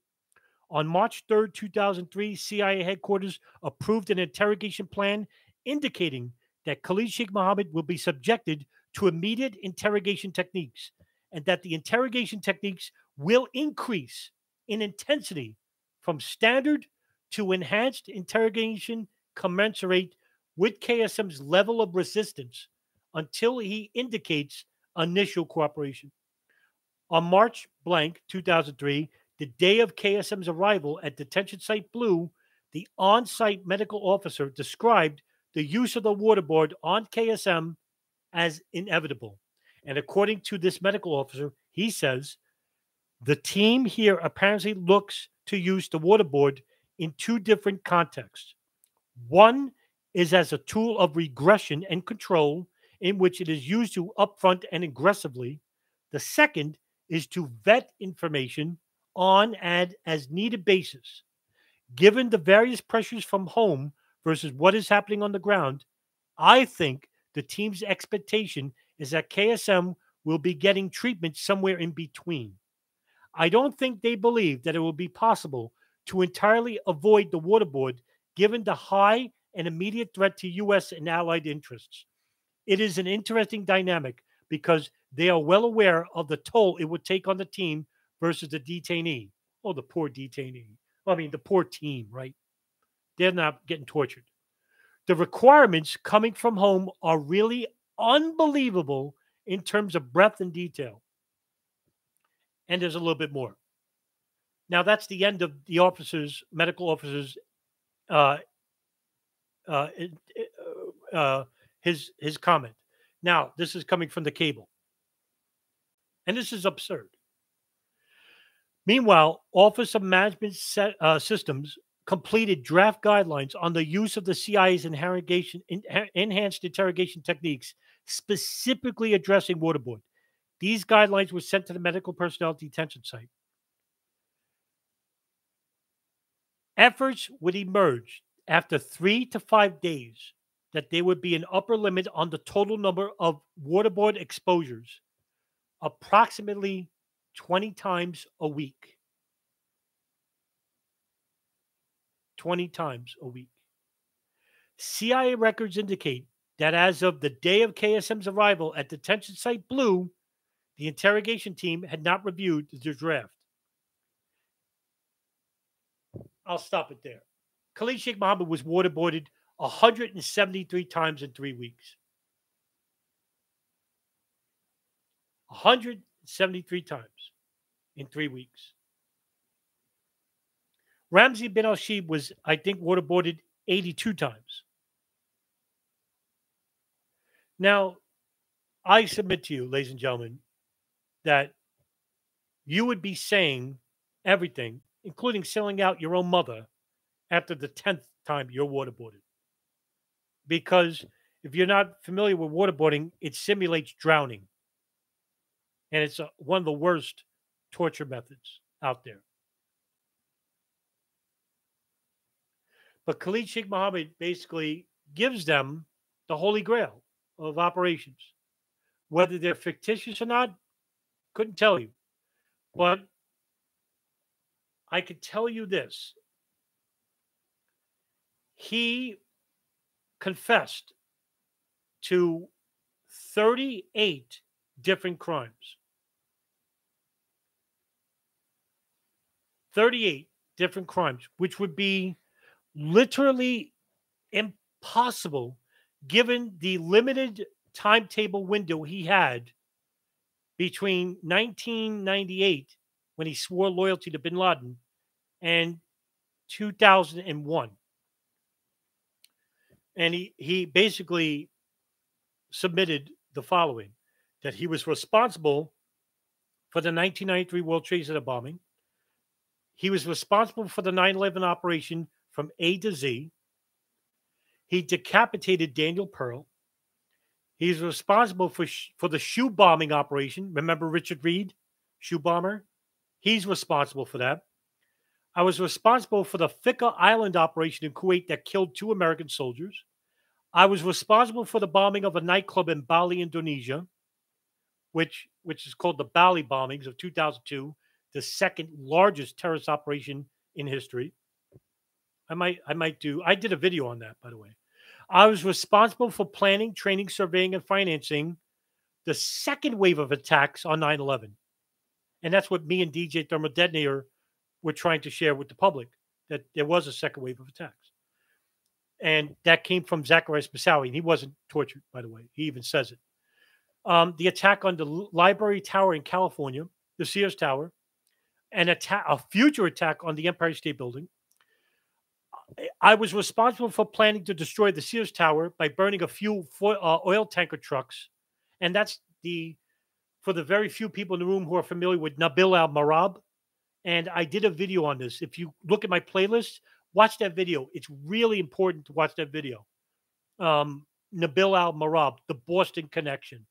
On March 3rd, 2003, CIA headquarters approved an interrogation plan indicating that Khalid Sheikh Muhammad will be subjected to immediate interrogation techniques, and that the interrogation techniques will increase in intensity from standard to enhanced interrogation commensurate with KSM's level of resistance until he indicates initial cooperation. On March 2003, the day of KSM's arrival at Detention Site Blue, the on-site medical officer described the use of the waterboard on KSM as inevitable. And according to this medical officer, he says, the team here apparently looks to use the waterboard in two different contexts. One is as a tool of regression and control, in which it is used to upfront and aggressively. The second is to vet information on an as needed basis. Given the various pressures from home versus what is happening on the ground, I think the team's expectation is that KSM will be getting treatment somewhere in between. I don't think they believe that it will be possible to entirely avoid the waterboard given the high and immediate threat to U.S. and allied interests. It is an interesting dynamic because they are well aware of the toll it would take on the team versus the detainee. Oh, the poor detainee. I mean, the poor team, right? They're not getting tortured. The requirements coming from home are really unbelievable in terms of breadth and detail. And there's a little bit more. Now, that's the end of the officers, medical officers, his comment. Now, this is coming from the cable. And this is absurd. Meanwhile, Office of Management Systems completed draft guidelines on the use of the CIA's enhanced interrogation techniques, specifically addressing waterboard. These guidelines were sent to the medical personnel detention site. Efforts would emerge after 3 to 5 days that there would be an upper limit on the total number of waterboard exposures, approximately 20 times a week. 20 times a week. CIA records indicate that as of the day of KSM's arrival at Detention Site Blue, the interrogation team had not reviewed the draft. I'll stop it there. Khalid Sheikh Muhammad was waterboarded 173 times in 3 weeks. 173 times in 3 weeks. Ramzi bin al-Shibh was, I think, waterboarded 82 times. Now, I submit to you, ladies and gentlemen, that you would be saying everything, including selling out your own mother after the 10th time you're waterboarded. Because if you're not familiar with waterboarding, it simulates drowning. And it's one of the worst torture methods out there. But Khalid Sheikh Muhammed basically gives them the holy grail of operations. Whether they're fictitious or not, couldn't tell you. But I could tell you this. He confessed to 38 different crimes. 38 different crimes, which would be literally impossible given the limited timetable window he had between 1998, when he swore loyalty to bin Laden, and 2001. And he basically submitted the following: that he was responsible for the 1993 World Trade Center bombing. He was responsible for the 9/11 operation from A to Z. He decapitated Daniel Pearl. He's responsible for the shoe bombing operation. Remember Richard Reed, shoe bomber? He's responsible for that. I was responsible for the Fika Island operation in Kuwait that killed 2 American soldiers. I was responsible for the bombing of a nightclub in Bali, Indonesia, which is called the Bali bombings of 2002, the second largest terrorist operation in history. I did a video on that, by the way. I was responsible for planning, training, surveying, and financing the second wave of attacks on 9/11. And that's what me and DJ Thermal Detonator were trying to share with the public, that there was a second wave of attacks. And that came from Zacharias Moussaoui. And he wasn't tortured, by the way. He even says it. The attack on the Library Tower in California, the Sears Tower, and a future attack on the Empire State Building. I was responsible for planning to destroy the Sears Tower by burning a few oil tanker trucks. And that's for the very few people in the room who are familiar with Nabil al-Marab. And I did a video on this. If you look at my playlist, watch that video. It's really important to watch that video. Nabil al-Marab, the Boston connection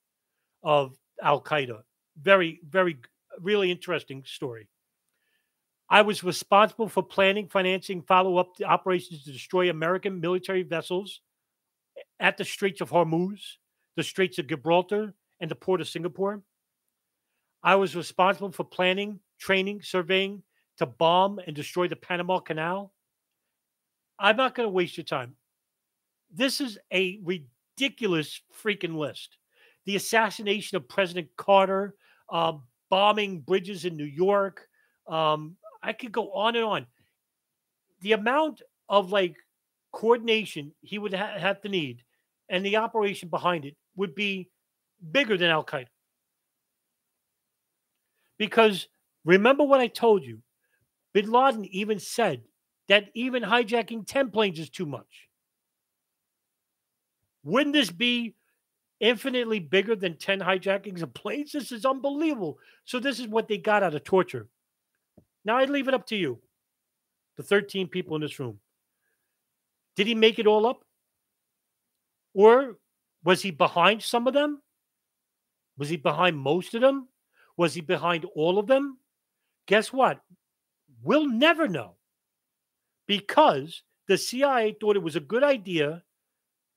of Al-Qaeda. Very, very, really interesting story. I was responsible for planning, financing, follow-up operations to destroy American military vessels at the Straits of Hormuz, the Straits of Gibraltar, and the Port of Singapore. I was responsible for planning, training, surveying to bomb and destroy the Panama Canal. I'm not going to waste your time. This is a ridiculous freaking list. The assassination of President Carter, bombing bridges in New York. I could go on and on. The amount of coordination he would have to need, and the operation behind it, would be bigger than Al Qaeda. Because remember what I told you, bin Laden even said that even hijacking 10 planes is too much. Wouldn't this be infinitely bigger than 10 hijackings of planes? This is unbelievable. So this is what they got out of torture. Now I leave it up to you, the 13 people in this room. Did he make it all up? Or was he behind some of them? Was he behind most of them? Was he behind all of them? Guess what? We'll never know, because the CIA thought it was a good idea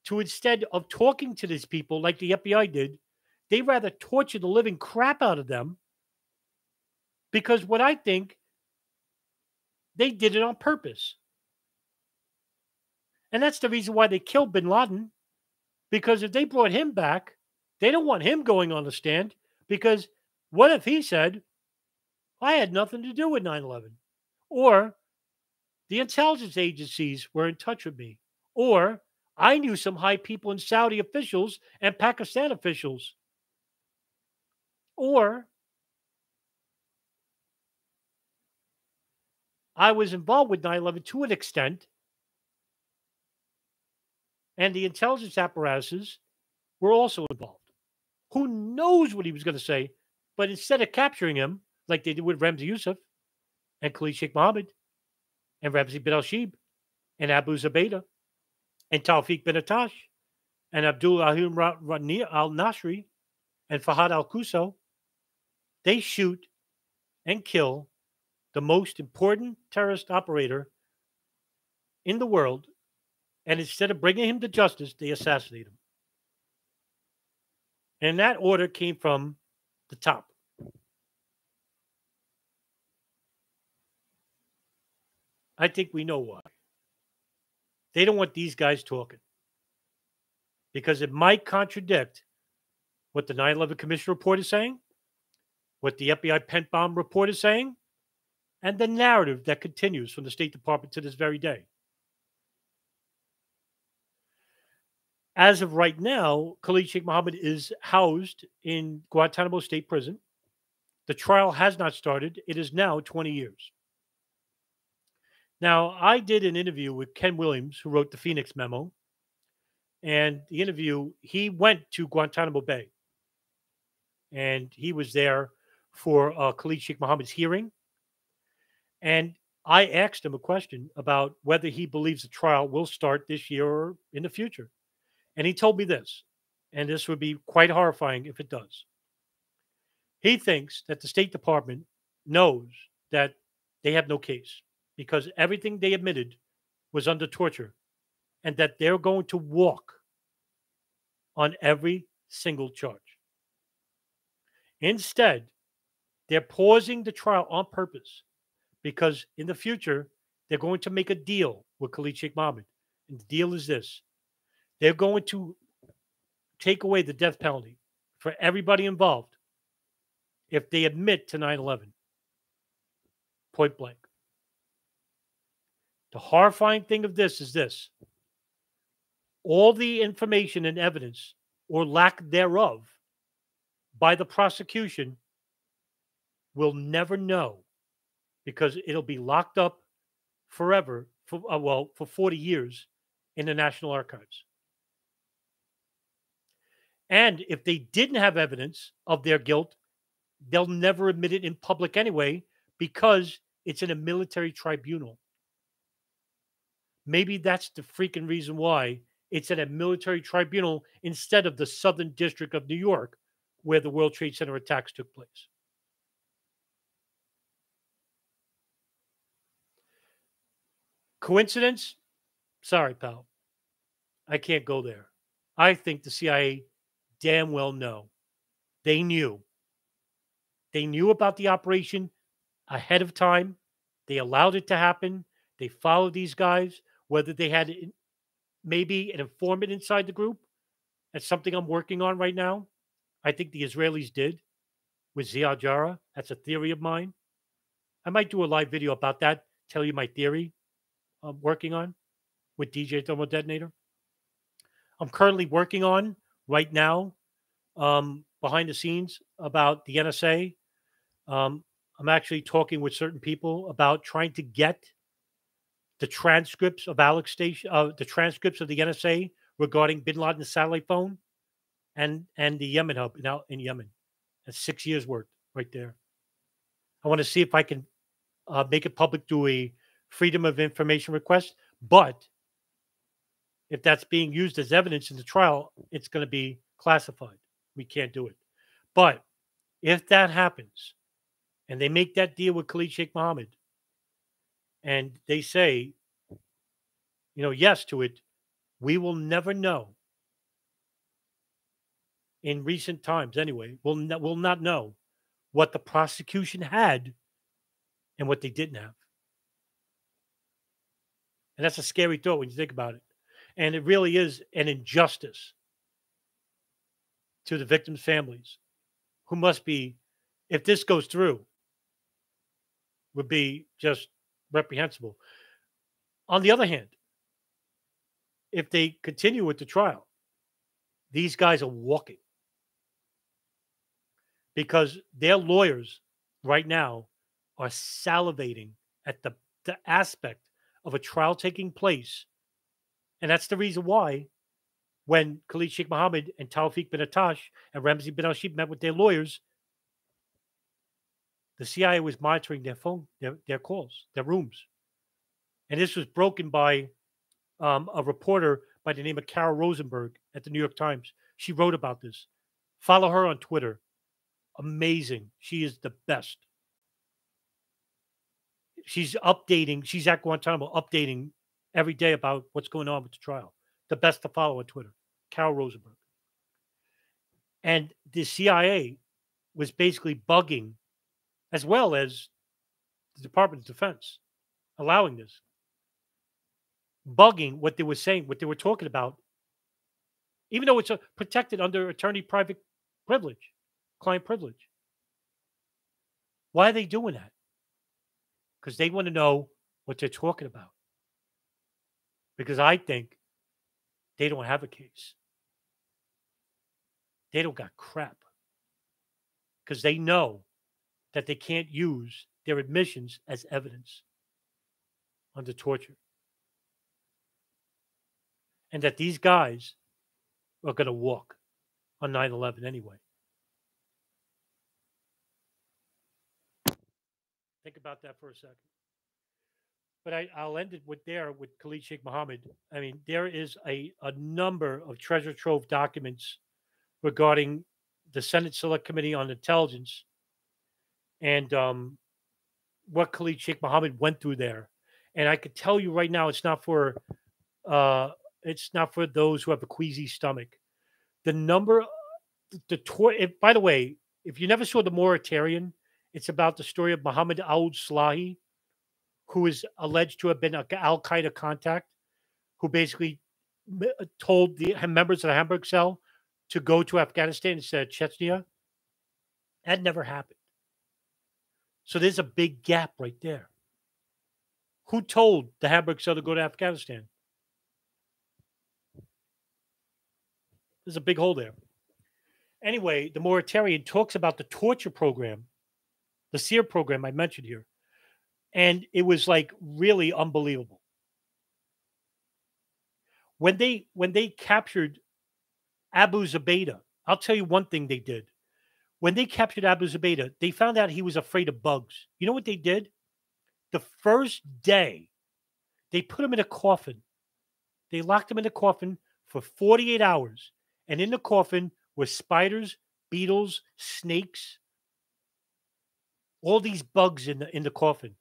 to, instead of talking to these people like the FBI did, they rather torture the living crap out of them, because what I think, they did it on purpose. And that's the reason why they killed bin Laden, because if they brought him back, they don't want him going on the stand, because what if he said, I had nothing to do with 9/11, or the intelligence agencies were in touch with me, or I knew some high people and Saudi officials and Pakistan officials, or I was involved with 9/11 to an extent, and the intelligence apparatuses were also involved. Who knows what he was going to say? But instead of capturing him, like they did with Ramzi Youssef and Khalid Sheikh Muhammed and Ramzi bin al-Shib and Abu Zubaydah and Tawfiq bin Atash and Abdul Ahim al-Nashri and Fahad al-Kuso, they shoot and kill the most important terrorist operator in the world, and instead of bringing him to justice, they assassinate him. And that order came from the top. I think we know why. They don't want these guys talking because it might contradict what the 9/11 Commission report is saying, what the FBI Pent Bomb report is saying, and the narrative that continues from the State Department to this very day. As of right now, Khalid Sheikh Muhammed is housed in Guantanamo State Prison. The trial has not started. It is now 20 years. Now, I did an interview with Ken Williams, who wrote the Phoenix Memo. And the interview, he went to Guantanamo Bay. And he was there for Khalid Sheikh Muhammad's hearing. And I asked him a question about whether he believes the trial will start this year or in the future. And he told me this, and this would be quite horrifying if it does. He thinks that the State Department knows that they have no case because everything they admitted was under torture and that they're going to walk on every single charge. Instead, they're pausing the trial on purpose because in the future, they're going to make a deal with Khalid Sheikh Muhammad. And the deal is this. They're going to take away the death penalty for everybody involved if they admit to 9/11. Point blank. The horrifying thing of this is this. All the information and evidence, or lack thereof, by the prosecution will never know because it'll be locked up forever, for 40 years in the National Archives. And if they didn't have evidence of their guilt, they'll never admit it in public anyway because it's in a military tribunal. Maybe that's the freaking reason why it's at a military tribunal instead of the Southern District of New York, where the World Trade Center attacks took place. Coincidence? Sorry, pal. I can't go there. I think the CIA damn well know. They knew. They knew about the operation ahead of time. They allowed it to happen. They followed these guys, whether they had maybe an informant inside the group. That's something I'm working on right now. I think the Israelis did with Ziad Jarrah. That's a theory of mine. I might do a live video about that, tell you my theory I'm working on with DJ Thermal Detonator. I'm currently working on right now behind the scenes about the NSA. I'm actually talking with certain people about trying to get the transcripts of the transcripts of the NSA regarding Bin Laden's satellite phone and the Yemen hub in Yemen. That's 6 years worth right there. I want to see if I can make it public through a Freedom of Information request. But if that's being used as evidence in the trial, it's going to be classified. We can't do it. But if that happens and they make that deal with Khalid Sheikh Muhammad and they say, yes to it, we will never know. In recent times, anyway, we'll not know what the prosecution had and what they didn't have. And that's a scary thought when you think about it. And it really is an injustice to the victims' families who must be, if this goes through, would be just reprehensible. On the other hand, if they continue with the trial, these guys are walking because their lawyers right now are salivating at the aspect of a trial taking place. And that's the reason why when Khalid Sheikh Muhammed and Tawfiq bin Attash and Ramzi bin al-Shib met with their lawyers, the CIA was monitoring their phone, their calls, their rooms. And this was broken by a reporter by the name of Carol Rosenberg at the New York Times. She wrote about this. Follow her on Twitter. Amazing. She is the best. She's updating. She's at Guantanamo updating every day about what's going on with the trial. The best to follow on Twitter. Carol Rosenberg. And the CIA was basically bugging, as well as the Department of Defense, allowing this. Bugging what they were saying, what they were talking about, even though it's protected under attorney-private privilege, client privilege. Why are they doing that? Because they want to know what they're talking about. Because I think they don't have a case. They don't got crap. Because they know that they can't use their admissions as evidence under torture. And that these guys are going to walk on 9/11 anyway. Think about that for a second. But I'll end it with Khalid Sheikh Muhammed. I mean, there is a number of treasure trove documents regarding the Senate Select Committee on Intelligence and what Khalid Sheikh Muhammed went through there. And I could tell you right now, it's not for those who have a queasy stomach. The number, by the way, if you never saw The Mauritanian, it's about the story of Mohammed al-Slahi, who is alleged to have been an Al-Qaeda contact, who basically told the members of the Hamburg cell to go to Afghanistan instead of Chechnya. That never happened. So there's a big gap right there. Who told the Hamburg cell to go to Afghanistan? There's a big hole there. Anyway, the Mauritanian talks about the torture program, the SEER program I mentioned here. And it was like really unbelievable. When they captured Abu Zubaydah, I'll tell you one thing they did. When they captured Abu Zubaydah, they found out he was afraid of bugs. You know what they did? The first day, they put him in a coffin. They locked him in a coffin for 48 hours. And in the coffin were spiders, beetles, snakes, all these bugs in the coffin.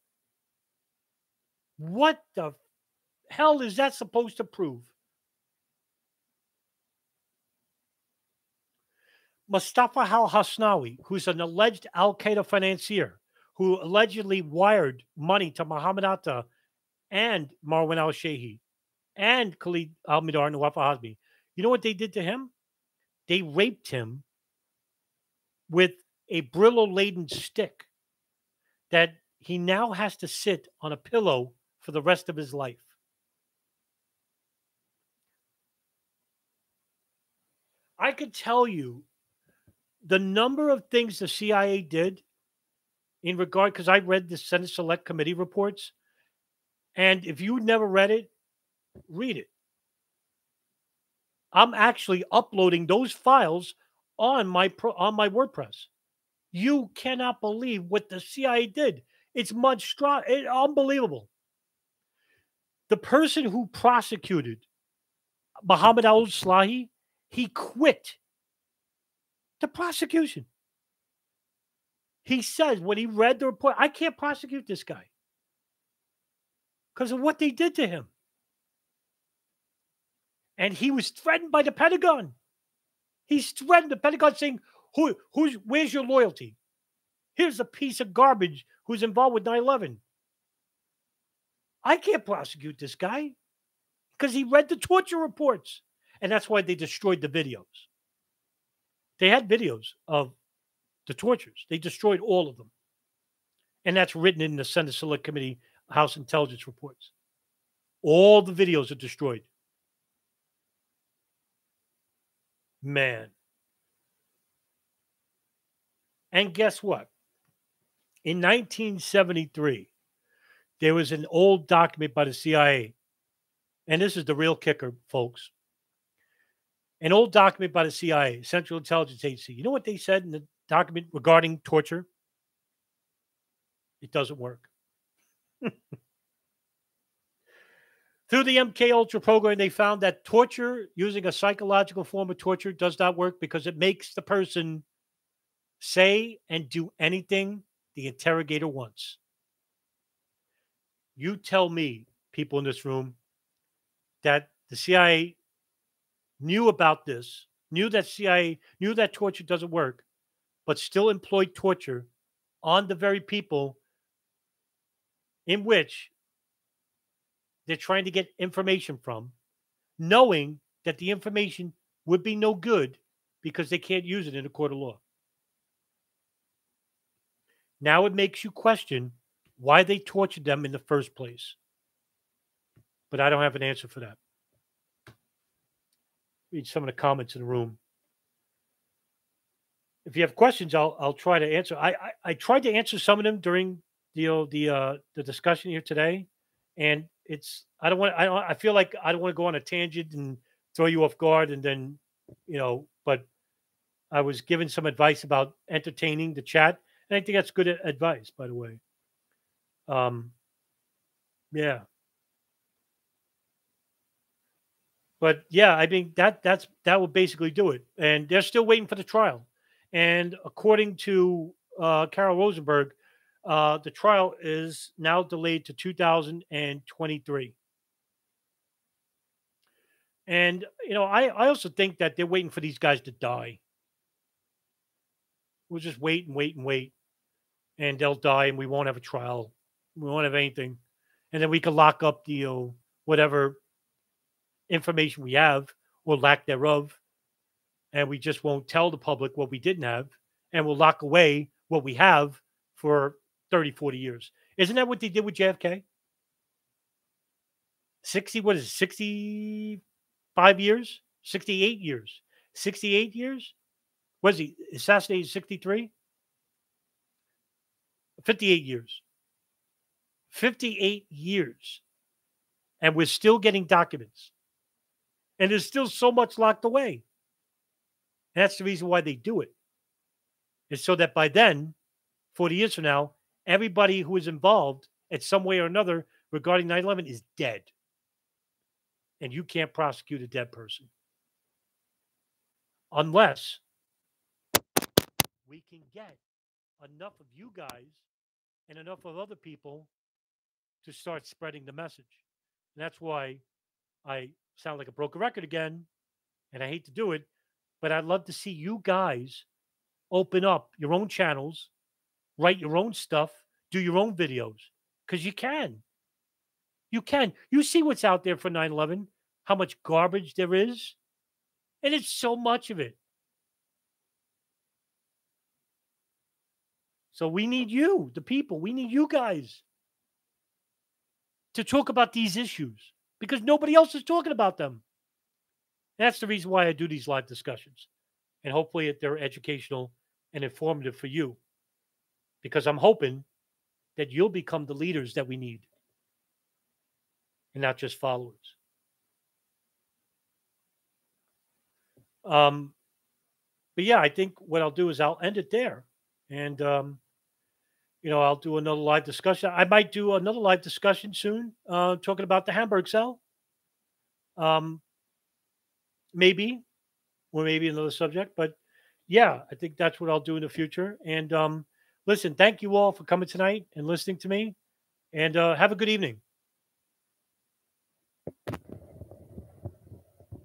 What the hell is that supposed to prove? Mustafa al-Hasnawi, who's an alleged Al-Qaeda financier, who allegedly wired money to Mohammed Atta and Marwan al-Shehi and Khalid al-Midar and Wafa Hazmi. You know what they did to him? They raped him with a Brillo-laden stick that he now has to sit on a pillow for the rest of his life. I could tell you the number of things the CIA did in regard, because I read the Senate Select Committee reports, and if you never read it, read it. I'm actually uploading those files on my WordPress. You cannot believe what the CIA did. It's unbelievable. The person who prosecuted Mohammed al-Slahi, he quit the prosecution. He says when he read the report, I can't prosecute this guy because of what they did to him. And he was threatened by the Pentagon. He's threatened the Pentagon saying, where's your loyalty? Here's a piece of garbage who's involved with 9/11. I can't prosecute this guy because he read the torture reports. And that's why they destroyed the videos. They had videos of the tortures. They destroyed all of them. And that's written in the Senate Select Committee House Intelligence reports. All the videos are destroyed. Man. And guess what? In 1973, there was an old document by the CIA. And this is the real kicker, folks. An old document by the CIA, Central Intelligence Agency. You know what they said in the document regarding torture? It doesn't work. Through the MK Ultra program, they found that torture, using a psychological form of torture, does not work because it makes the person say and do anything the interrogator wants. You tell me, people in this room, that the CIA knew about this, knew that CIA knew that torture doesn't work, but still employed torture on the very people in which they're trying to get information from, knowing that the information would be no good because they can't use it in a court of law. Now it makes you question why they tortured them in the first place. But I don't have an answer for that. Read some of the comments in the room. If you have questions, I'll try to answer. I tried to answer some of them during the discussion here today, and I feel like I don't want to go on a tangent and throw you off guard, and then but I was given some advice about entertaining the chat, and I think that's good advice, by the way. Yeah. But yeah, I mean that will basically do it, and they're still waiting for the trial. And according to Carol Rosenberg, the trial is now delayed to 2023. And I also think that they're waiting for these guys to die. We'll just wait and wait and wait, and they'll die, and we won't have a trial. We won't have anything, and then we can lock up the whatever information we have or lack thereof, and we just won't tell the public what we didn't have, and we'll lock away what we have for 30, 40 years. Isn't that what they did with JFK? 65 years? 68 years? 68 years? Was he assassinated 63? 58 years. 58 years. And we're still getting documents. And there's still so much locked away. And that's the reason why they do it. It's so that by then, 40 years from now, everybody who is involved in some way or another regarding 9/11 is dead. And you can't prosecute a dead person. Unless we can get enough of you guys and enough of other people to start spreading the message. And that's why I sound like a broken record again, and I hate to do it, but I'd love to see you guys open up your own channels, write your own stuff, do your own videos, because you can. You can. You see what's out there for 9/11, how much garbage there is, and it's so much of it. So we need you, the people. We need you guys to talk about these issues because nobody else is talking about them. That's the reason why I do these live discussions. And hopefully they're educational and informative for you. Because I'm hoping that you'll become the leaders that we need. And not just followers. But yeah, I think what I'll do is I'll end it there. And I'll do another live discussion. I might do another live discussion soon, talking about the Hamburg cell. Maybe, or maybe another subject. But yeah, I think that's what I'll do in the future. And listen, thank you all for coming tonight and listening to me. And have a good evening.